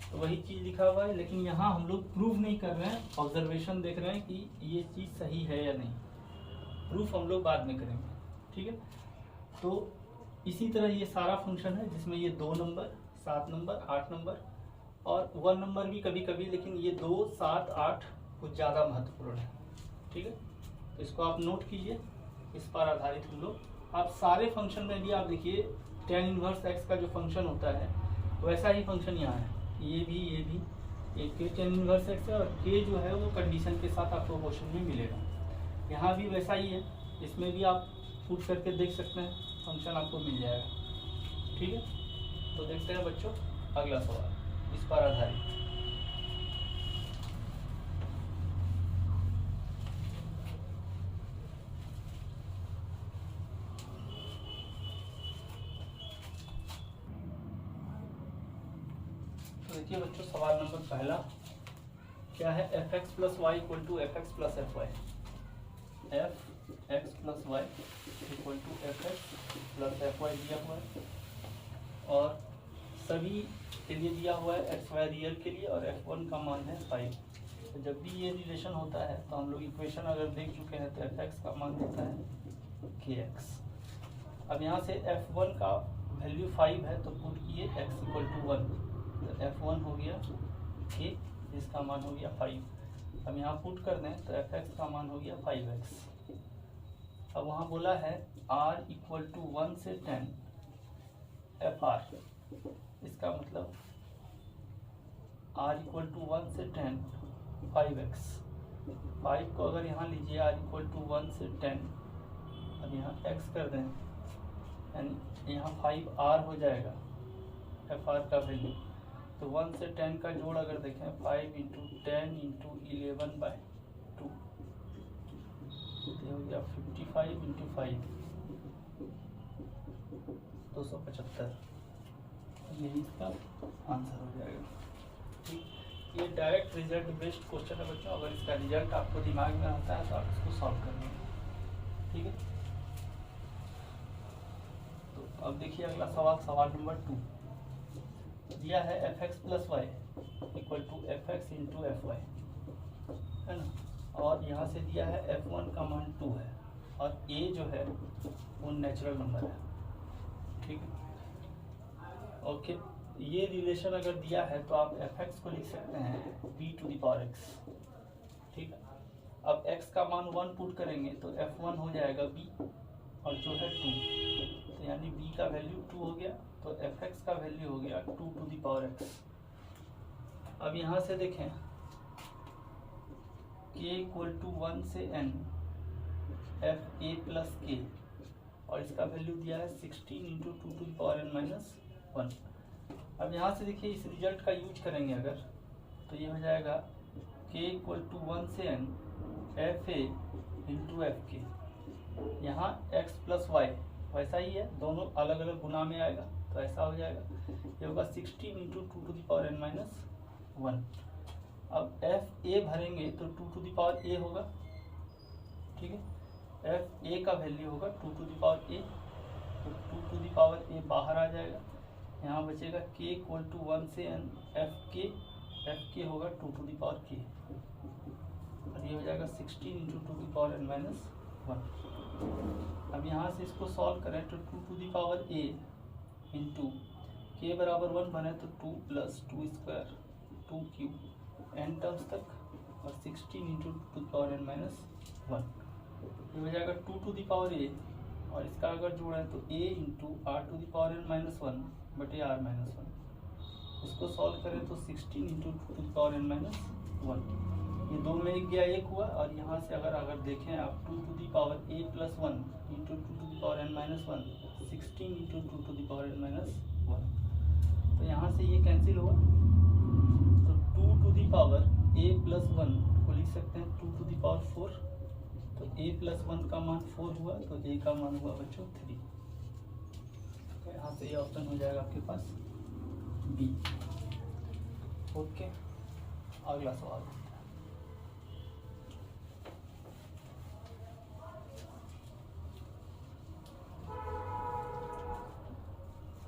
तो वही चीज़ लिखा हुआ है, लेकिन यहाँ हम लोग प्रूफ नहीं कर रहे हैं, ऑब्जर्वेशन देख रहे हैं कि ये चीज़ सही है या नहीं। प्रूफ हम लोग बाद में करेंगे। ठीक है, तो इसी तरह ये सारा फंक्शन है जिसमें ये 2 नंबर, 7 नंबर, 8 नंबर और 1 नंबर भी कभी कभी, लेकिन ये 2, 7, 8 कुछ ज़्यादा महत्वपूर्ण है। ठीक है, तो इसको आप नोट कीजिए, इस पर आधारित हम लोग आप सारे फंक्शन में भी आप देखिए tan 1x का जो फंक्शन होता है वैसा ही फंक्शन यहाँ है, ये भी एक के टेन इनवर्स एक्स है और के जो है वो कंडीशन के साथ आपको क्वेश्चन में मिलेगा। यहाँ भी वैसा ही है, इसमें भी आप पुट करके देख सकते हैं, फंक्शन आपको मिल जाएगा। ठीक है, तो देखते हैं बच्चों अगला सवाल इस पर आधारित। तो देखिए बच्चों, सवाल नंबर पहला क्या है, F x plus Y equal to F x plus F Y. F x plus Y equal to F x plus F Y दिया हुआ है और सभी के लिए दिया हुआ है, एक्स वाई रियल के लिए, और एफ वन का मान है 5। तो जब भी ये रिलेशन होता है तो हम लोग इक्वेशन अगर देख चुके हैं तो एफ एक्स का मान देता है के एक्स। अब यहाँ से एफ वन का वैल्यू 5 है तो पुट किए एक्स इक्वल टू 1, तो एफ वन हो गया के, जिसका मान हो गया 5। अब यहाँ पुट कर दें तो एफ एक्स का मान हो गया 5x। अब वहाँ बोला है r इक्वल टू 1 से 10 एफ आर, इसका मतलब r इक्वल टू 1 से 10 5x। 5 को अगर यहाँ लीजिए r इक्वल टू 1 से 10, अब यहाँ x कर दें यानी यहाँ 5r हो जाएगा एफ आर का वैल्यू। तो 1 से 10 का जोड़ अगर देखें 5 इंटू 10 इंटू 11/2 हो गया 55 इंटू 5 275। यही इसका आंसर हो जाएगा। ठीक, ये डायरेक्ट रिजल्ट बेस्ड क्वेश्चन है बच्चों, अगर इसका रिजल्ट आपको दिमाग में आता है तो आप इसको सॉल्व कर लेंगे। ठीक है, तो अब देखिए अगला सवाल, सवाल नंबर 2 दिया है F x plus Y equal to F X into F Y, है ना, और यहाँ से दिया है एफ वन का मान 2 है और ए जो है वो नेचुरल नंबर है। ठीक है, ओके, ये रिलेशन अगर दिया है तो आप एफ एक्स को लिख सकते हैं B to the power X. ठीक है, अब एक्स का मान 1 पुट करेंगे तो एफ वन हो जाएगा बी और जो है 2, तो यानी b का वैल्यू 2 हो गया, तो एफ एक्स का वैल्यू हो गया 2 टू द पावर एक्स। अब यहाँ से देखें k इक्वल टू 1 से n एफ ए प्लस के, और इसका वैल्यू दिया है 16 into 2 to the power n minus 1। अब यहाँ से देखिए इस रिजल्ट का यूज करेंगे अगर, तो ये हो जाएगा k इक्वल टू 1 से n F A into F के। यहाँ x प्लस वाई वैसा ही है, दोनों अलग अलग गुना में आएगा तो ऐसा हो जाएगा, ये होगा 16 into 2 to the power n minus 1। अब एफ ए भरेंगे तो 2 टू द पावर ए होगा। ठीक है, एफ ए का वैल्यू होगा 2 टू द पावर ए, तो 2 टू द पावर ए बाहर आ जाएगा, यहाँ बचेगा k इक्वल टू 1 से n एफ के होगा 2 टू द पावर के, और ये हो जाएगा 16 into 2 to the power n minus 1। अब यहाँ से इसको सॉल्व करें तो 2 to the power a into के बराबर 1 बने तो 2 plus 2 square 2 cube n terms तक, और 16 into 2 to the power n minus 1, ये हो जाएगा 2 टू द पावर ए, और इसका अगर जोड़ें तो a into r to the power n minus 1 बटे आर माइनस 1। इसको सॉल्व करें तो 16 into 2 to the power n minus 1, ये दो में एक गया एक हुआ, और यहाँ से अगर देखें आप 2 to the power a plus 1 into 2 to the power n minus 1, 16 into 2 to the power n minus 1, तो यहाँ से ये कैंसिल हुआ, तो 2 to the power a plus 1 को लिख सकते हैं 2 टू दी पावर 4, तो a प्लस 1 का मान 4 हुआ, तो a का मान हुआ बच्चों 3। तो यहाँ से ये ऑप्शन हो जाएगा आपके पास बी। ओके, अगला सवाल,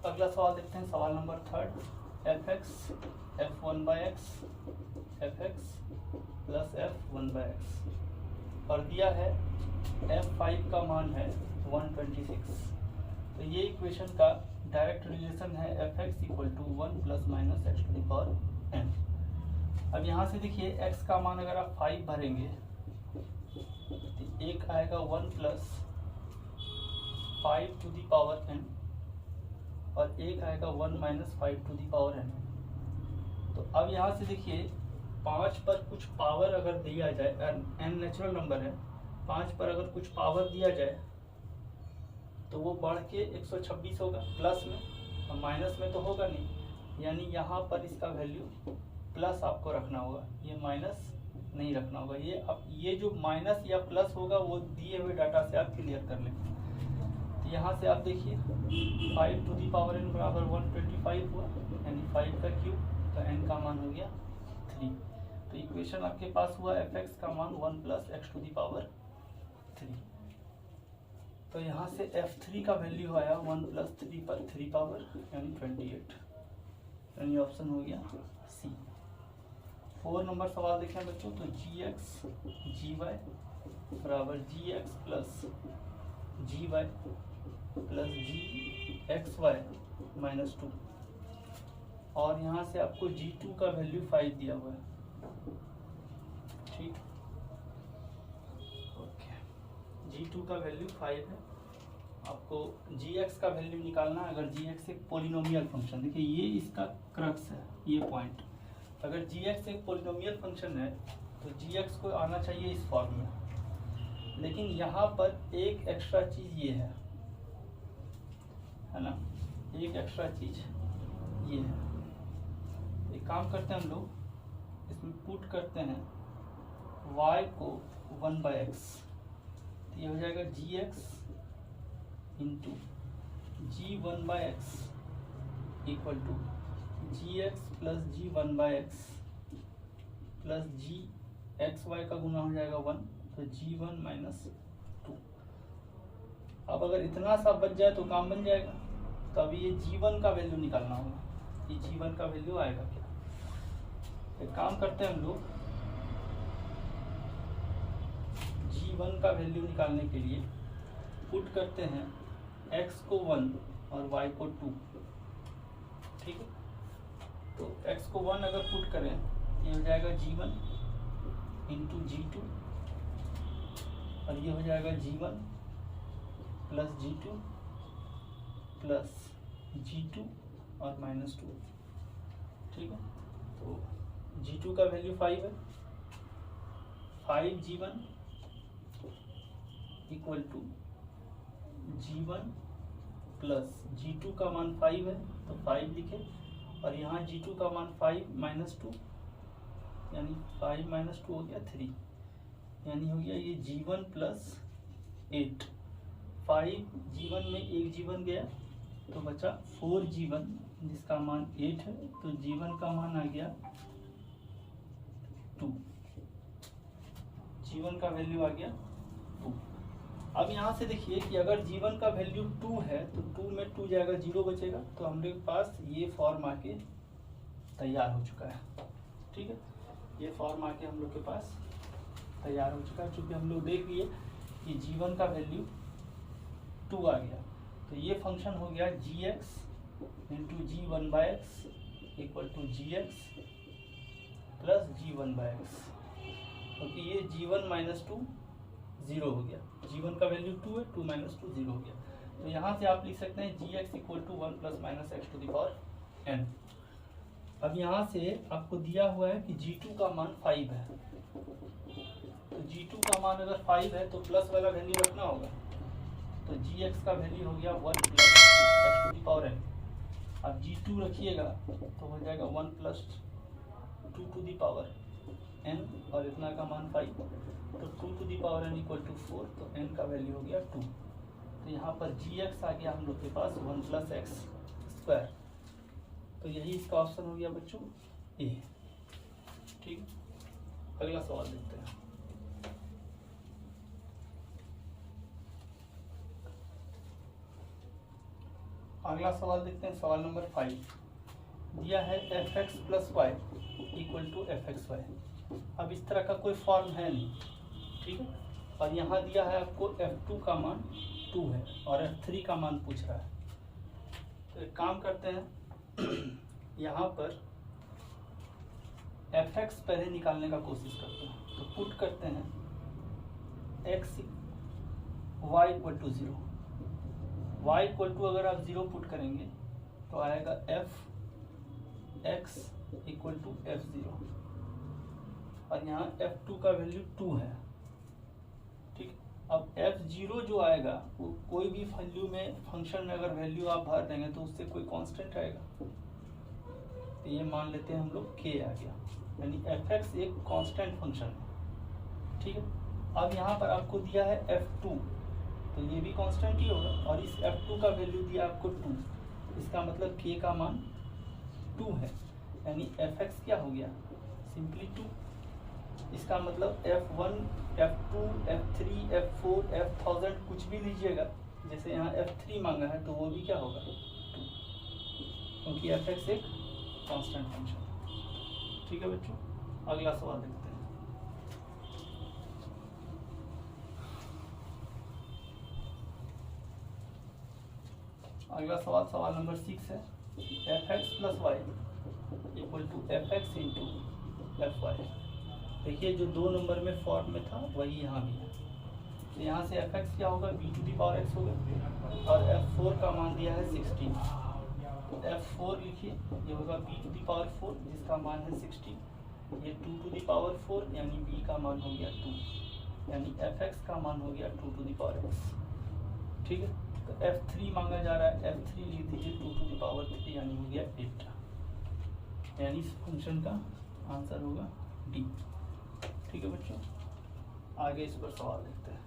अगला सवाल देखते हैं, सवाल number 3, F x F one by x f x plus F one by x, और दिया है f5 का मान है 126। तो ये इक्वेशन का डायरेक्ट रिलेशन है F x equal to 1 plus minus x to the power n। अब यहाँ से देखिए x का मान अगर आप 5 भरेंगे तो एक आएगा 1 plus 5 to the power n, और एक आएगा 1 - 5 टू दी पावर n। तो अब यहाँ से देखिए 5 पर कुछ पावर अगर दिया जाए, n नेचुरल नंबर है, 5 पर अगर कुछ पावर दिया जाए तो वो बढ़ के 126 होगा प्लस में, और माइनस में तो होगा नहीं, यानी यहाँ पर इसका वैल्यू प्लस आपको रखना होगा, ये माइनस नहीं रखना होगा। ये जो माइनस या प्लस होगा वो दिए हुए डाटा से आप क्लियर कर लें। तो यहाँ से आप देखिए 5 टू दी पावर n बराबर 125 हुआ, यानी 5 का क्यूब, तो n का मान हो गया 3। तो इक्वेशन आपके पास हुआ f(x) का मान 1 + x टू दी पावर 3। तो यहाँ से f3 का वैल्यू आया 1 + 3 पर 3 पावर, यानी 28, यानी ऑप्शन हो गया सी। 4 नंबर सवाल देखें बच्चों, तो gx gy बराबर gx plus gy plus gxy -2, और यहाँ से आपको g2 का वैल्यू 5 दिया हुआ है। ठीक, ओके, g2 का वैल्यू 5 है। आपको gx का वैल्यू निकालना है। अगर gx एक पोलिनोमियल फंक्शन, देखिए ये इसका क्रक्स है, ये पॉइंट, अगर gx एक पोलिनोमियल फंक्शन है तो gx को आना चाहिए इस फॉर्म में, लेकिन यहाँ पर एक एक्स्ट्रा चीज़ ये है ना, एक एक्स्ट्रा चीज़ ये है। एक काम करते हैं हम लोग, इसमें पुट करते हैं y को 1/x, तो ये हो जाएगा gx into g1/x equal to gx plus g1/x plus gxy का गुना हो जाएगा 1, तो g1 - 2। अब अगर इतना सा बच जाए तो काम बन जाएगा। तो अभी ये g1 का वैल्यू निकालना होगा, ये g1 का वैल्यू आएगा क्या। एक काम करते हैं हम लोग, g1 का वैल्यू निकालने के लिए पुट करते हैं x को 1 और y को 2। ठीक है, तो x को 1 अगर पुट करें ये हो जाएगा g1 इंटू g2, और ये हो जाएगा g1 plus g2 plus g2 और -2। ठीक है, तो g2 का वैल्यू 5 है, 5g1 equal to g1 plus g2 का मान 5 है तो 5 लिखे, और यहाँ g2 का मान 5 - 2, यानी 5 - 2 हो गया 3, यानी हो गया ये g1 प्लस 8। 5g1 में एक g1 गया तो बचा 4g1 जिसका मान 8 है, तो g1 का मान आ गया 2, g1 का वैल्यू आ गया 2। अब यहाँ से देखिए कि अगर g1 का वैल्यू 2 है तो 2 में 2 जाएगा, 0 बचेगा, तो हम लोग के पास ये फॉर्म आके तैयार हो चुका है। ठीक है, ये फॉर्म आके हम लोग के पास तैयार हो चुका है। चूँकि हम लोग देख लिए कि g1 का वैल्यू 2 आ गया, तो ये फंक्शन हो गया gx into g1/x equal to gx plus g1/x, क्योंकि ये g1 - 2 0 हो गया, g1 का वैल्यू 2 है, 2 - 2 0 हो गया। तो यहाँ से आप लिख सकते हैं gx equal to 1 + -x to the power n। अब यहाँ से आपको दिया हुआ है कि g2 का मान 5 है, तो g2 का मान अगर 5 है तो प्लस वाला वैल्यू रखना होगा, तो gx का वैल्यू हो गया 1 + x to the power n। अब g2 रखिएगा तो हो जाएगा 1 + 2 टू दी पावर n, और इतना का मान 5, तो 2 to the power n equal to 4, तो n का वैल्यू हो गया 2। तो यहाँ पर gx आ गया हम लोग के पास 1 + x²। तो यही इसका ऑप्शन हो गया बच्चों ए। ठीक, अगला सवाल देखते हैं। अगला सवाल देखते हैं, सवाल नंबर 5 दिया है f(x + y) equal to fxy। अब इस तरह का कोई फॉर्म है नहीं, ठीक है, और यहाँ दिया है आपको f2 का मान 2 है और f3 का मान पूछ रहा है। तो एक काम करते हैं, यहाँ पर fx पहले निकालने का कोशिश करते हैं। तो पुट करते हैं x y equal to 0, y equal to अगर आप 0 पुट करेंगे तो आएगा F x equal to F0 और यहाँ F2 का वैल्यू 2 है। ठीक, अब F0 जो आएगा वो कोई भी वैल्यू में फंक्शन में अगर वैल्यू आप भर देंगे तो उससे कोई कांस्टेंट आएगा, तो ये मान लेते हैं हम लोग k आ गया, यानी fx एक कांस्टेंट फंक्शन है। ठीक है, अब यहाँ पर आपको दिया है F2 तो ये भी कांस्टेंट ही होगा और इस F2 का वैल्यू दिया आपको 2, इसका मतलब k का मान 2 है, यानी fx क्या हो गया सिंपली 2। इसका मतलब F1 F2 F3 F4 F1000 कुछ भी लीजिएगा, जैसे यहाँ F3 मांगा है तो वो भी क्या होगा 2, क्योंकि fx एक कांस्टेंट फंक्शन है। ठीक है बच्चों, अगला सवाल देखते हैं। अगला सवाल सवाल नंबर 6 है, fx plus Y equal to fx into fy। देखिए जो 2 नंबर में फॉर्म में था वही यहाँ भी है, तो यहाँ से fx क्या होगा b to the power x होगा और f4 का मान दिया है 16, तो f4 लिखिए, ये होगा b टू दी पावर 4 जिसका मान है 16, ये 2 टू दी पावर 4 यानी b का मान हो गया 2, यानी fx का मान हो गया 2 टू दी पावर x। ठीक है, तो f3 मांगा जा रहा है, f3 लिख दीजिए 2 टू दी पावर 3 यानी हो गया 8, यानी इस फंक्शन का आंसर होगा डी। ठीक है बच्चों, आगे इस पर सवाल देखते हैं।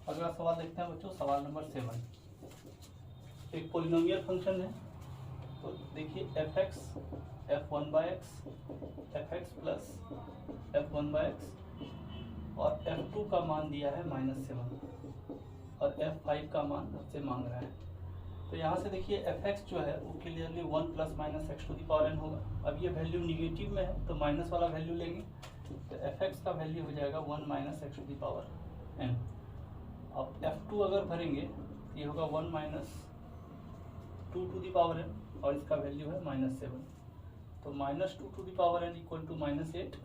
अगला सवाल देखते हैं बच्चों, सवाल नंबर 7। एक पोलिनोमियल फंक्शन है, तो देखिए fx f1/x fx plus f1/x और f2 का मान दिया है -7 और f5 का मान हमसे मांग रहा है। तो यहाँ से देखिए fx जो है वो clearly 1 + -x to the power n होगा। अब ये वैल्यू निगेटिव में है तो माइनस वाला वैल्यू लेंगे, तो fx का वैल्यू हो जाएगा 1 - x to the power n। अब f2 अगर भरेंगे ये होगा 1 - 2 टू दी पावर n और इसका वैल्यू है -7, तो -2 to the power n equal to -8,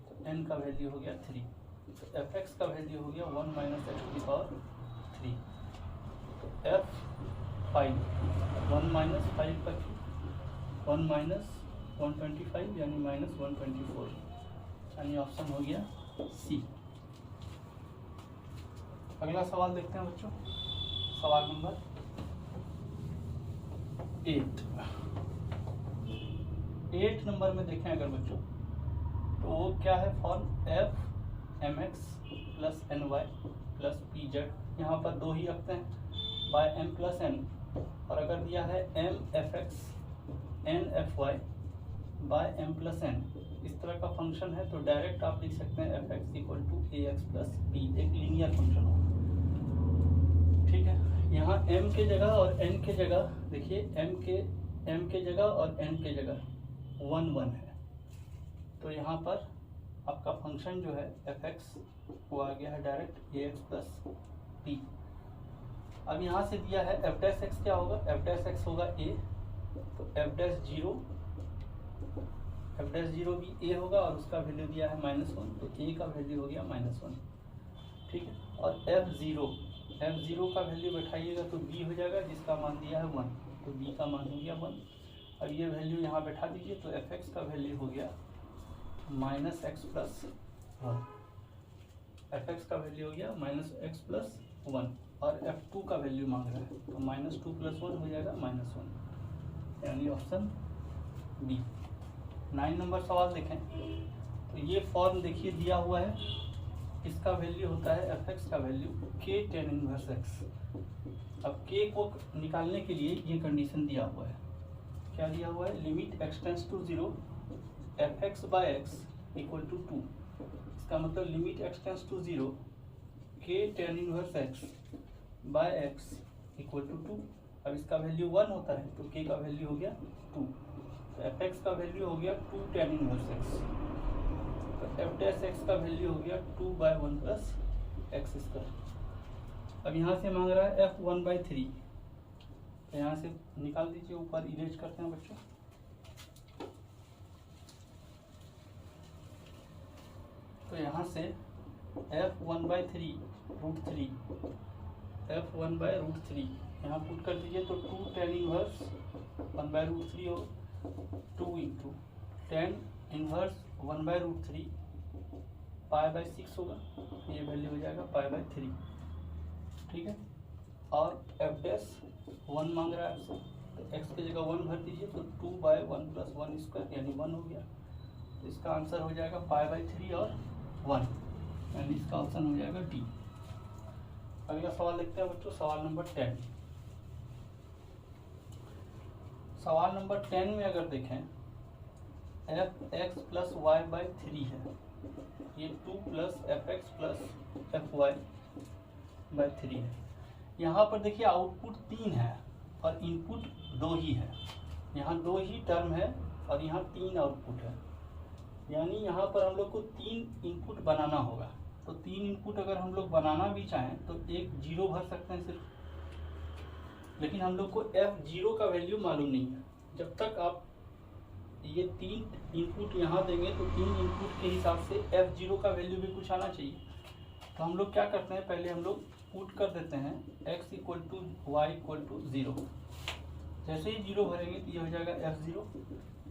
तो n का वैल्यू हो गया 3, तो fx का वैल्यू हो गया 1 - x टू दी पावर 3, तो f5 1 - 5 का 1 - 125 यानी -124, यानी ऑप्शन हो गया सी। अगला सवाल देखते हैं बच्चों, सवाल नंबर 8 नंबर में देखें अगर बच्चों, तो वो क्या है form f mx plus ny plus pz, यहाँ पर 2 ही रखते हैं बाय m प्लस n, और अगर दिया है m fx n fy by m plus n, इस तरह का फंक्शन है तो डायरेक्ट आप लिख सकते हैं fx equal to ax plus b, एक लीनियर फंक्शन हो। ठीक है, यहाँ m के जगह और n के जगह देखिए m के जगह और n के जगह 1 1 है, तो यहाँ पर आपका फंक्शन जो है fx वो आ गया है डायरेक्ट ax प्लस b। अब यहाँ से दिया है f डैश x क्या होगा, f डैश x होगा a, तो f डैश 0 भी a होगा और उसका वैल्यू दिया है -1, तो a का वैल्यू हो गया -1। ठीक है, और f0 का वैल्यू बैठाइएगा तो b हो जाएगा जिसका मान दिया है 1, तो b का मान हो गया 1। अब ये वैल्यू यहाँ बैठा दीजिए तो fx का वैल्यू हो गया -x प्लस 1, fx का वैल्यू हो गया -x प्लस 1 और f2 का वैल्यू मांग रहा है, तो -2 + 1 हो जाएगा -1, यानी ऑप्शन बी। 9 नंबर सवाल देखें, तो ये फॉर्म देखिए दिया हुआ है, इसका वैल्यू होता है fx का value k tan inverse x। अब k को निकालने के लिए ये कंडीशन दिया हुआ है, क्या दिया हुआ है, limit x tends to 0 fx/x equal to 2, इसका मतलब limit x tends to 0 k tan inverse x by x equal to 2। अब इसका वैल्यू 1 होता है तो k का वैल्यू हो गया 2, तो fx का वैल्यू हो गया 2 tan इनवर्स x, तो f डैश x का वैल्यू हो गया 2/1 प्लस x स्क्वायर। अब यहाँ से मांग रहा है f1/3, तो यहाँ से निकाल दीजिए, ऊपर इरेज करते हैं बच्चों। तो यहाँ से f1/3 f1/√3 यहाँ पुट कर दीजिए, तो 2 tan इनवर्स 1/√3 हो, 2 इंटू tan इनवर्स 1/√3 π/6 होगा, ये वैल्यू हो जाएगा π/3। ठीक है, और f डैश 1 मांग रहा है आपसे, तो x की जगह 1 भर दीजिए, तो 2/1 + 1² यानी 1 हो गया। तो इसका आंसर हो जाएगा π/3 और 1, यानी इसका ऑप्शन हो जाएगा डी। अगला सवाल देखते हैं बच्चों, सवाल नंबर 10। सवाल नंबर 10 में अगर देखें fx + y/3 है, ये 2 + fx + fy/3 है। यहाँ पर देखिए आउटपुट 3 है और इनपुट 2 ही है, यहाँ 2 ही टर्म है और यहाँ 3 आउटपुट है, यानी यहाँ पर हम लोग को 3 इनपुट बनाना होगा। तो 3 इनपुट अगर हम लोग बनाना भी चाहें तो एक 0 भर सकते हैं सिर्फ, लेकिन हम लोग को f0 का वैल्यू मालूम नहीं है। जब तक आप ये 3 इनपुट यहाँ देंगे तो 3 इनपुट के हिसाब से f0 का वैल्यू भी कुछ आना चाहिए। तो हम लोग क्या करते हैं, पहले हम लोग पुट कर देते हैं x = y = 0। जैसे ही 0 भरेंगे तो ये हो जाएगा f0,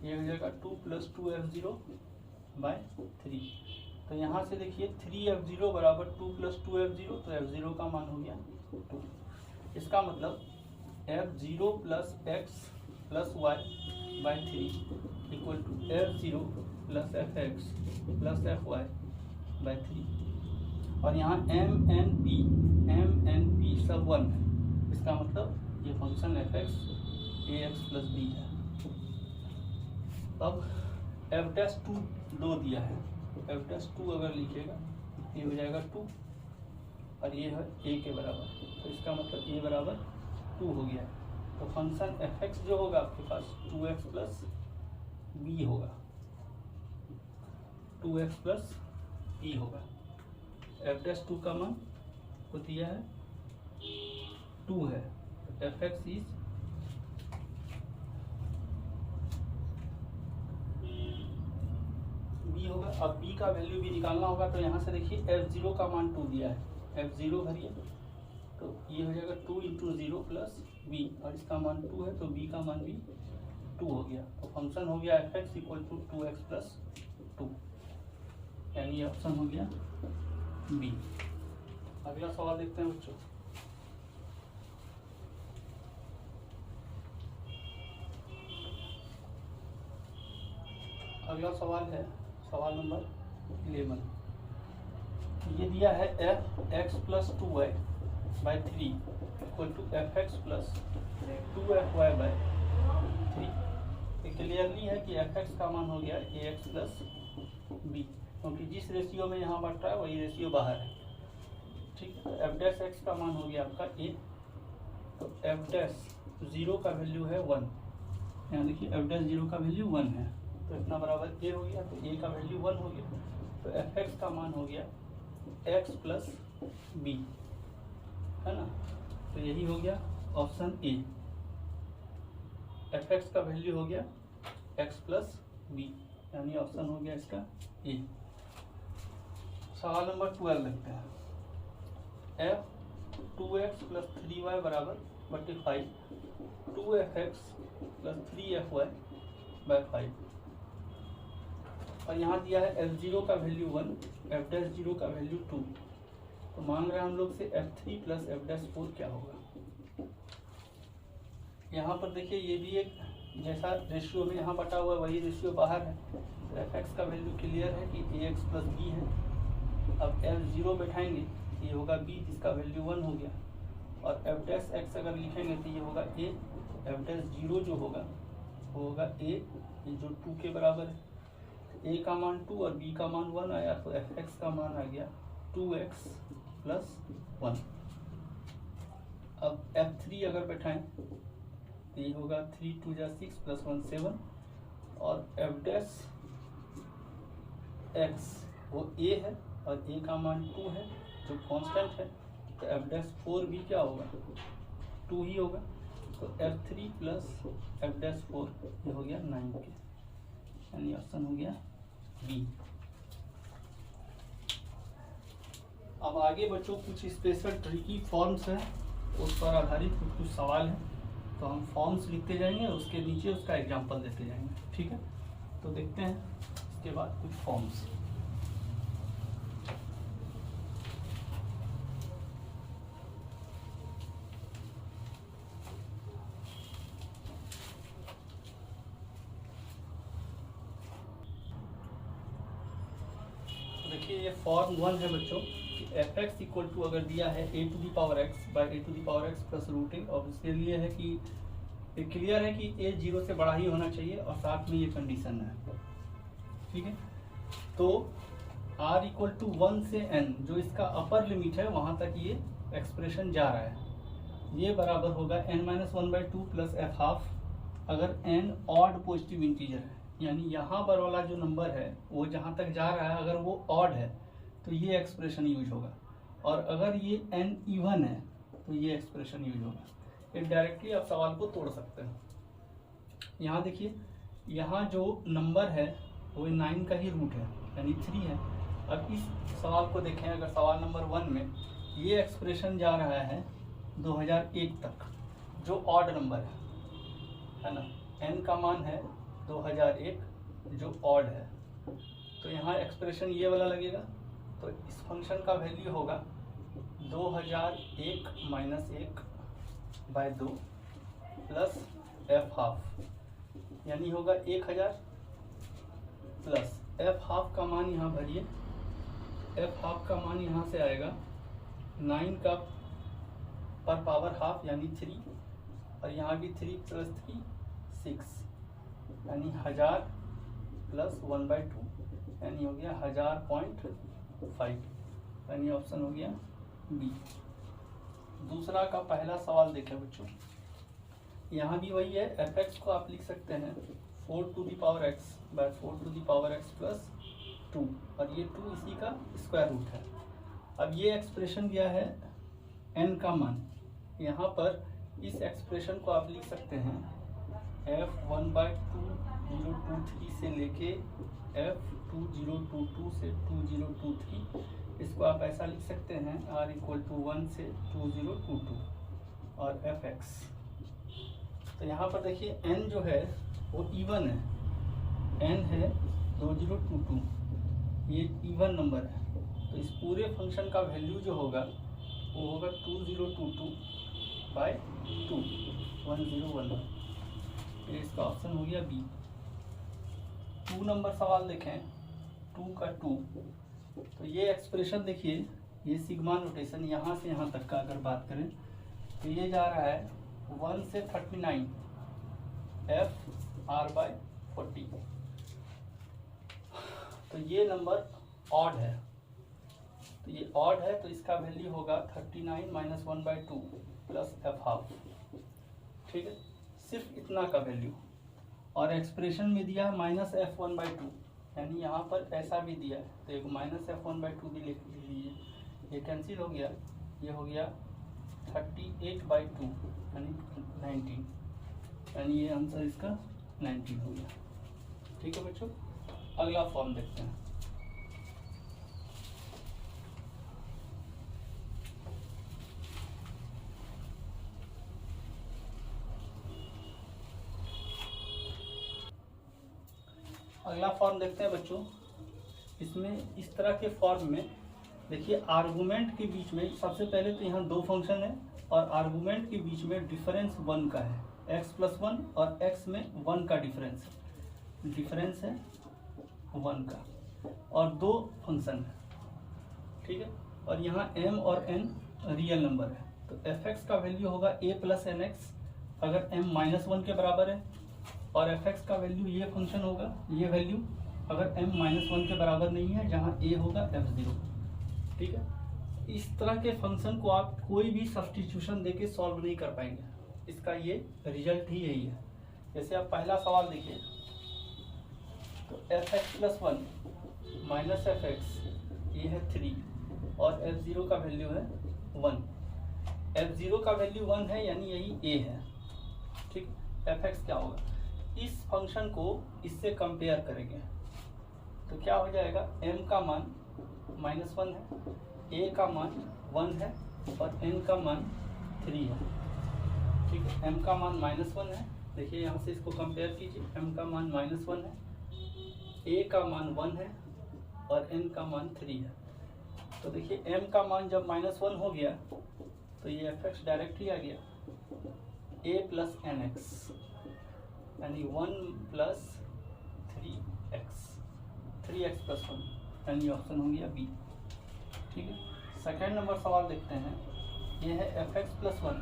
ये हो जाएगा 2 + 2f0/3। तो यहाँ से देखिए 3f0 = 2 + 2f0, तो f0 का मान हो गया 2। इसका मतलब f0 + x + y/3 = f0 + fx + fy/3। और यहाँ m n p सब 1 है, इसका मतलब ये फंक्शन fx ax + b है। अब f'2 2 दिया है, f'2 अगर लिखिएगा ये हो जाएगा 2 और ये है a के बराबर, तो इसका मतलब a = 2 हो गया। तो फंक्शन fx जो होगा आपके पास 2x + b होगा, 2x + b होगा। f'2 का मान को दिया है 2 है, fx इज b होगा। अब b का वैल्यू भी निकालना होगा, तो यहाँ से देखिए f0 का मान 2 दिया है, f0 भरिए, तो ये हो जाएगा 2 × 0 + b, और इसका मान 2 है तो b का मान भी 2 हो गया। तो फंक्शन हो गया fx = 2x + 2, यानी ये ऑप्शन हो गया बी। अगला सवाल देखते हैं बच्चों। अगला सवाल है सवाल नंबर 11। ये दिया है fx + 2y/3 = fx + 2fy/3। Clearly है कि fx का मान हो गया ax + b, क्योंकि जिस रेशियो में यहाँ बढ़ रहा है वही रेशियो बाहर है। ठीक है, f' का मान हो गया आपका a, तो f'0 का वैल्यू है 1, यहाँ देखिए f'0 का वैल्यू 1 है, तो इतना बराबर a हो गया, तो a का वैल्यू 1 हो गया, तो fx का मान हो गया x + b, है ना। तो यही हो गया ऑप्शन ए, fx का वैल्यू हो गया x + b, यानी ऑप्शन हो गया इसका ए। सवाल नंबर 12 देखते हैं। f2x + 3y = 5, 2fx + 3fy/5, और यहाँ दिया है f0 का वैल्यू 1, f'0 का वैल्यू 2। तो मांग रहे हैं हम लोग से f3 + f'4 क्या होगा। यहाँ पर देखिए ये भी एक जैसा रेशियो में यहाँ बटा हुआ वही रेशियो बाहर है, तो fx का वैल्यू क्लियर है कि ax + b है। अब f0 बैठाएंगे ये होगा b, जिसका वैल्यू 1 हो गया, और f' अगर लिखेंगे तो ये होगा a, f'0 जो होगा वो होगा a, ये जो 2 के बराबर है। a का मान 2 और b का मान 1 आया, तो fx का मान आ गया 2x + 1। अब f3 अगर बैठाएं तो ये होगा 3 × 2 = 6 + 1 7, और f' वो a है और a का मान 2 है जो कांस्टेंट है, तो f'4 भी क्या होगा 2 ही होगा। तो F3 प्लस F-4 ये हो गया 9K, यानी ऑप्शन हो गया बी। अब आगे बच्चों कुछ स्पेशल ट्रिकी फॉर्म्स हैं, उस पर आधारित कुछ सवाल हैं, तो हम फॉर्म्स लिखते जाएंगे, उसके नीचे उसका एग्जाम्पल देते जाएंगे, ठीक है। तो देखते हैं इसके बाद कुछ फॉर्म्स। देखिए ये फॉर्म 1 है बच्चों कि एफ एक्स इक्वल टू अगर दिया है a to the power x by a to the power x plus root a, और इसके लिए है कि ये क्लियर है कि ए 0 से बड़ा ही होना चाहिए और साथ में ये कंडीशन है, ठीक है। तो r इक्वल टू 1 से n जो इसका अपर लिमिट है वहाँ तक ये एक्सप्रेशन जा रहा है, ये बराबर होगा n-1/2 प्लस एफ हाफ अगर n ऑड पॉजिटिव इंटीजर है, यानी यहाँ पर वाला जो नंबर है वो जहाँ तक जा रहा है अगर वो ऑड है तो ये एक्सप्रेशन यूज होगा, और अगर ये n इवन है तो ये एक्सप्रेशन यूज होगा। ये डायरेक्टली आप सवाल को तोड़ सकते हैं। यहाँ देखिए, यहाँ जो नंबर है वो 9 का ही रूट है यानी 3 है। अब इस सवाल को देखें, अगर सवाल नंबर 1 में ये एक्सप्रेशन जा रहा है 2001 तक जो ऑड नंबर है ना, n का मान है 2001 जो ऑड है, तो यहाँ एक्सप्रेशन ये वाला लगेगा, तो इस फंक्शन का वैल्यू होगा 2001 minus 1 by 2 plus f half, यानी होगा 1000 प्लस एफ हाफ का मान यहाँ भरिए, एफ हाफ का मान यहाँ से आएगा 9 का पर पावर हाफ यानी 3, और यहाँ भी 3 प्लस 3 6, यानी 1000 प्लस 1/2 यानी हो गया 1000.5, यानी ऑप्शन हो गया बी। दूसरा का पहला सवाल देखें बच्चों, यहाँ भी वही है, एफ एक्स को आप लिख सकते हैं 4 to the power x by 4 to the power x plus 2, और ये 2 इसी का स्क्वायर रूट है। अब ये एक्सप्रेशन दिया है n का मान, यहाँ पर इस एक्सप्रेशन को आप लिख सकते हैं f1/2023 से लेके f2022 से 2023, इसको आप ऐसा लिख सकते हैं r इक्वल टू 1 से 2022 और एफ एक्स। तो यहाँ पर देखिए n जो है वो इवन है, n है 2022, ये इवन नंबर है, तो इस पूरे फंक्शन का वैल्यू जो होगा वो होगा 2022 बाय 2 1011, ये इसका ऑप्शन हो गया बी। 2 नंबर सवाल देखें, 2 का 2, तो ये एक्सप्रेशन देखिए, ये सिग्मा नोटेशन यहाँ से यहाँ तक का अगर बात करें तो ये जा रहा है 1 से 39 f/40, तो ये नंबर ऑड है, तो ये ऑड है तो इसका वैल्यू होगा 39 माइनस 1/2 प्लस एफ हाफ, ठीक है, सिर्फ इतना का वैल्यू। और एक्सप्रेशन में दिया है माइनस f1/2, यानी यहाँ पर ऐसा भी दिया है तो एक माइनस f1/2 भी लिख लीजिए, ये कैंसिल हो गया, ये हो गया 38/2 यानी 19, यानी ये आंसर इसका 19 हो गया, ठीक है बच्चों। अगला फॉर्म देखते हैं। अगला फॉर्म देखते हैं बच्चों, इसमें इस तरह के फॉर्म में देखिए आर्गुमेंट के बीच में सबसे पहले तो यहाँ 2 फंक्शन है और आर्गुमेंट के बीच में डिफरेंस 1 का है, x+1 और x में 1 का डिफरेंस है 1 का, और 2 फंक्शन है, ठीक है, और यहाँ m और n रियल नंबर है, तो f(x) का वैल्यू होगा a प्लस nx अगर m -1 के बराबर है, और f(x) का वैल्यू ये फंक्शन होगा, ये वैल्यू अगर m -1 के बराबर नहीं है, जहाँ a होगा f0, ठीक है। इस तरह के फंक्शन को आप कोई भी सब्स्टिट्यूशन देके सॉल्व नहीं कर पाएंगे, इसका ये रिजल्ट ही यही है। जैसे आप पहला सवाल देखिए, तो f(x+1 माइनस f(x) ये है 3 और f0 का वैल्यू है 1, f0 का वैल्यू 1 है यानी यही a है, ठीक, एफ एक्स क्या होगा, इस फंक्शन को इससे कंपेयर करेंगे तो क्या हो जाएगा, m का मान -1 है, a का मान 1 है और n का मान 3 है। ठीक है, m का मान -1 है, देखिए यहाँ से इसको कंपेयर कीजिए, m का मान -1 है, a का मान 1 है और n का मान 3 है। तो देखिए m का मान जब -1 हो गया तो ये एफ एक्स डायरेक्ट ही आ गया, a प्लस एन एक्स यानी 1 प्लस 3x प्लस 1 यानी ऑप्शन हो गया बी। ठीक है, सेकेंड नंबर सवाल देखते हैं, ये है F x plus 1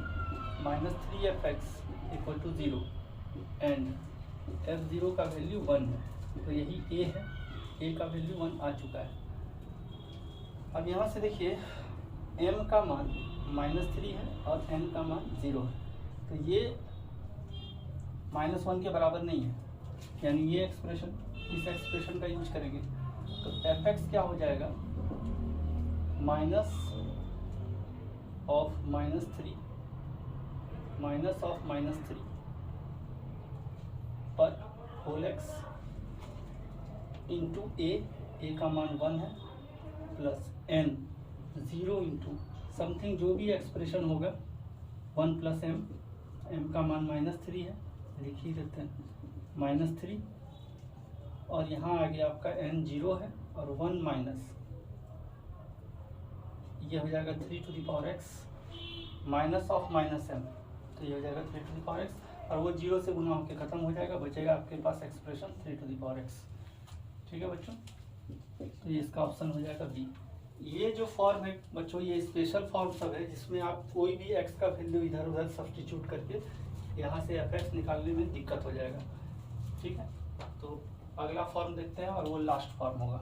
minus 3fx equal to 0 and f0 का वैल्यू 1 है, तो यही a है, a का वैल्यू 1 आ चुका है। अब यहाँ से देखिए m का मान -3 है और n का मान 0 है, तो ये -1 के बराबर नहीं है, यानी ये एक्सप्रेशन, इस एक्सप्रेशन का यूज करेंगे तो एफ एक्स क्या हो जाएगा, माइनस ऑफ -3 पर होल एक्स इंटू ए का मान 1 है प्लस n 0 इंटू समथिंग जो भी एक्सप्रेशन होगा 1 प्लस m का मान -3 है, लिख ही देते हैं -3 और यहाँ आ गया आपका n 0 है और 1 माइनस ये हो जाएगा 3 to the power x minus of -m, तो ये हो जाएगा 3 टू द पावर x और वो 0 से गुना होकर खत्म हो जाएगा, बचेगा आपके पास expression 3 to the power x। ठीक है बच्चों, तो ये इसका ऑप्शन हो जाएगा बी। ये जो फॉर्म है बच्चों, ये स्पेशल फॉर्म सब है जिसमें आप कोई भी x का वैल्यू इधर उधर सब्स्टिट्यूट करके यहाँ से एफ एक्स निकालने में दिक्कत हो जाएगा। ठीक है, तो अगला फॉर्म देखते हैं और वो लास्ट फॉर्म होगा।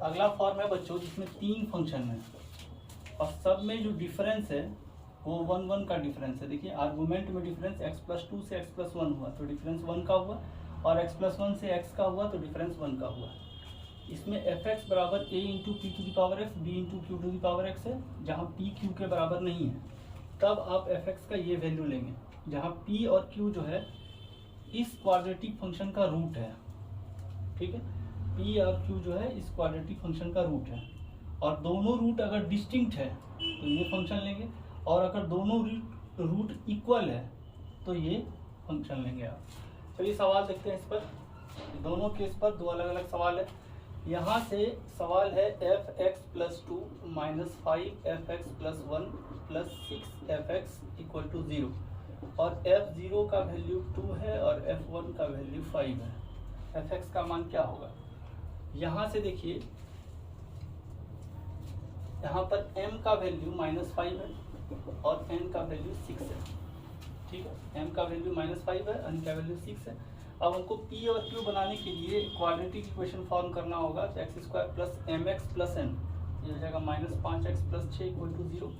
अगला फॉर्म है बच्चों जिसमें 3 फंक्शन है और सब में जो डिफरेंस है वो 1 का डिफरेंस है। देखिए आर्गुमेंट में डिफरेंस x+2 से x+1 हुआ तो डिफरेंस 1 का हुआ और x+1 से x का हुआ तो डिफरेंस 1 का हुआ। इसमें एफ एक्स बराबर a into p to the power x b into q to the power x है, जहाँ p q के बराबर नहीं है तब आप एफ एक्स का ये वैल्यू लेंगे, जहाँ p और q जो है इस क्वाड्रेटिक फंक्शन का रूट है। ठीक है, p और q जो है इस क्वाड्रेटिक फंक्शन का रूट है और दोनों रूट अगर डिस्टिंक्ट है तो ये फंक्शन लेंगे और अगर दोनों रूट इक्वल है तो ये फंक्शन लेंगे आप। चलिए सवाल देखते हैं इस पर, दोनों केस पर दो अलग अलग सवाल है। यहाँ से सवाल है F x plus 2 minus 5fx plus 1 plus 6fx equal to 0 और f0 का वैल्यू 2 है और f1 का वैल्यू 5 है। एफ एक्स का मान क्या होगा, यहाँ से देखिए यहाँ पर m का वैल्यू -5 है और n का वैल्यू 6 है। ठीक है, m का वैल्यू -5 है, n का वैल्यू 6 है। अब हमको p और q बनाने के लिए क्वाड्रेटिक इक्वेशन फॉर्म करना होगा, तो x² plus mx plus n ये हो जाएगा -5x प्लस 6 इक्वल टू 0।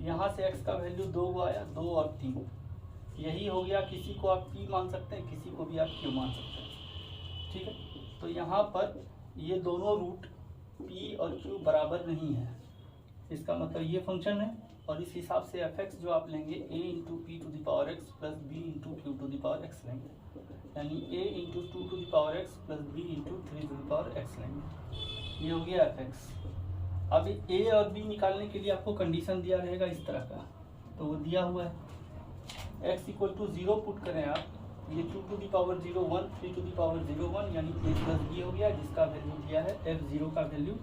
यहाँ से x का वैल्यू 2 आया, 2 और 3, यही हो गया। किसी को आप p मान सकते हैं, किसी को भी आप q मान सकते हैं। ठीक है, तो यहाँ पर ये दोनों रूट p और q बराबर नहीं है, इसका मतलब ये फंक्शन है और इस हिसाब से एफ एक्स जो आप लेंगे a into p to the power x plus b into q to the power x लेंगे, यानी a into 2 to the power x plus b into 3 to the power x लेंगे। ये हो गया एफ एक्स। अब a और b निकालने के लिए आपको कंडीशन दिया रहेगा इस तरह का, तो वो दिया हुआ है x इक्वल टू 0 पुट करें आप, ये 2 to the power 0 1 3 to the power 0 1 यानी a प्लस बी हो गया, जिसका वैल्यू दिया है f0 का वैल्यू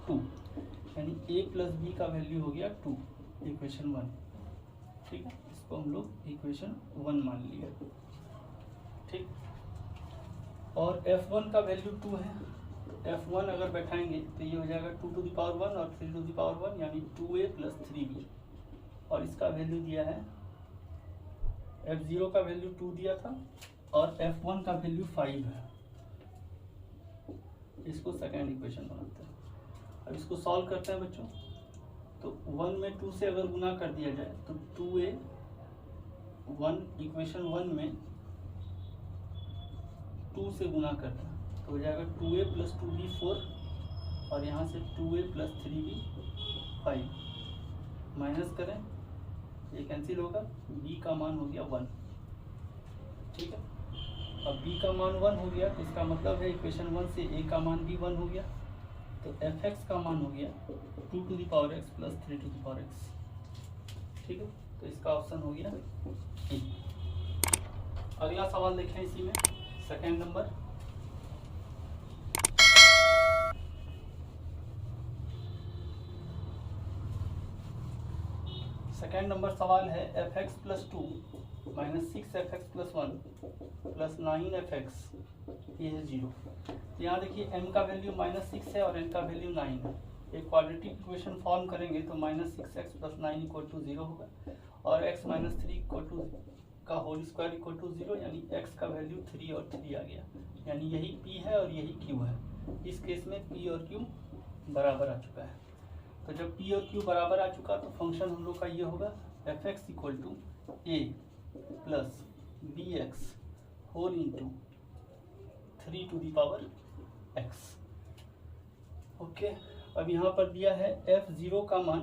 2 यानी a प्लस बी का वैल्यू हो गया 2, इक्वेशन 1। ठीक है, इसको हम लोग इक्वेशन 1 मान लिया। ठीक, और f1 का वैल्यू 2 है, f1 अगर बैठाएंगे तो ये हो जाएगा 2 टू द पावर 1 और 3 टू द पावर 1 यानी 2a प्लस 3b और इसका वैल्यू दिया है, f0 का वैल्यू 2 दिया था और f1 का वैल्यू 5 है। इसको सेकेंड इक्वेशन बनाते हैं। अब इसको सॉल्व करते हैं बच्चों, तो 1 में 2 से अगर गुना कर दिया जाए तो 2a 1 इक्वेशन 1 में 2 से गुना करते हैं तो हो जाएगा 2a प्लस 2b 4 और यहाँ से 2a प्लस 3b 5, माइनस करें ये कैंसिल होगा, b का मान हो गया 1। ठीक है, अब b का मान 1 हो गया तो इसका मतलब है इक्वेशन 1 से a का मान भी 1 हो गया, तो fx का मान हो गया 2 to the power x plus 3 to the power x। ठीक है, तो इसका ऑप्शन हो गया ए। अगला सवाल देखें इसी में, सेकेंड नंबर। सेकेंड नंबर सवाल है fx plus 2 minus 6fx plus 1 plus 9fx, ये है 0। यहाँ देखिए m का वैल्यू -6 है और n का वैल्यू 9 है। एक क्वाड्रेटिक इक्वेशन फॉर्म करेंगे तो -6x प्लस 9 इक्वल टू 0 होगा और x माइनस 3 इक्वल टू का होल स्क्वायर इक्वल टू 0, यानी x का वैल्यू 3 और 3 आ गया, यानी यही p है और यही q है। इस केस में p और q बराबर आ चुका है। तो जब p और q बराबर आ चुका तो फंक्शन हम लोग का ये होगा fx equal to a plus bx whole into 3 to the power x। Okay, अब यहाँ पर दिया है f0 का मान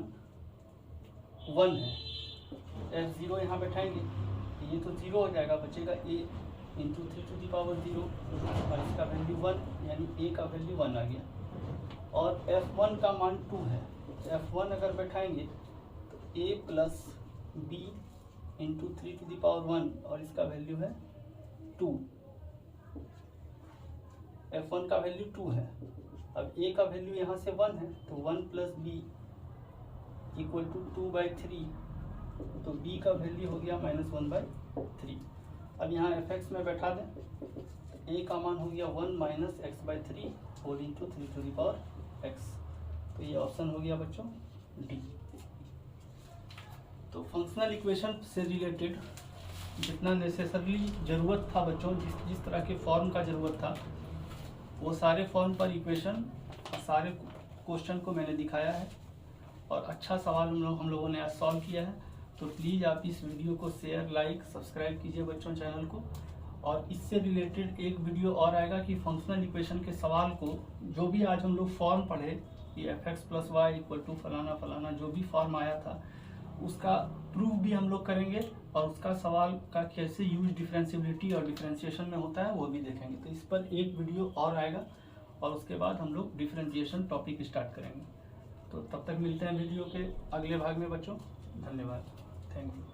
1 है, f0 यहाँ बैठाएंगे तो ये तो 0 हो जाएगा, बचेगा a into 3 to the power 0 और इसका वैल्यू 1, यानी a का वैल्यू 1 आ गया। और f1 का मान 2 है, f1 अगर बैठाएंगे तो a plus b into 3 to the power 1 और इसका वैल्यू है 2। f1 का वैल्यू 2 है, अब a का वैल्यू यहाँ से 1 है तो 1 प्लस b इक्वल टू 2/3, तो b का वैल्यू हो गया -1/3। अब यहाँ fx में बैठा दें तो a का मान हो गया 1 minus x/3 whole into 3 to the power x। तो ये ऑप्शन हो गया बच्चों डी। तो फंक्शनल इक्वेशन से रिलेटेड जितना नेसेसरली ज़रूरत था बच्चों, जिस तरह के फॉर्म का ज़रूरत था वो सारे फॉर्म पर इक्वेशन सारे क्वेश्चन को मैंने दिखाया है और अच्छा सवाल हम लोगों ने आज सॉल्व किया है। तो प्लीज़ आप इस वीडियो को शेयर, लाइक, सब्सक्राइब कीजिए बच्चों चैनल को। और इससे रिलेटेड एक वीडियो और आएगा कि फंक्शनल इक्वेशन के सवाल को जो भी आज हम लोग फॉर्म पढ़े कि fx plus Y equal to फलाना फलाना जो भी फॉर्म आया था उसका प्रूफ भी हम लोग करेंगे और उसका सवाल का कैसे यूज डिफरेंशियबिलिटी और डिफरेंशिएशन में होता है वो भी देखेंगे। तो इस पर एक वीडियो और आएगा और उसके बाद हम लोग डिफरेंशिएशन टॉपिक स्टार्ट करेंगे। तो तब तक मिलते हैं वीडियो के अगले भाग में बच्चों। धन्यवाद, थैंक यू।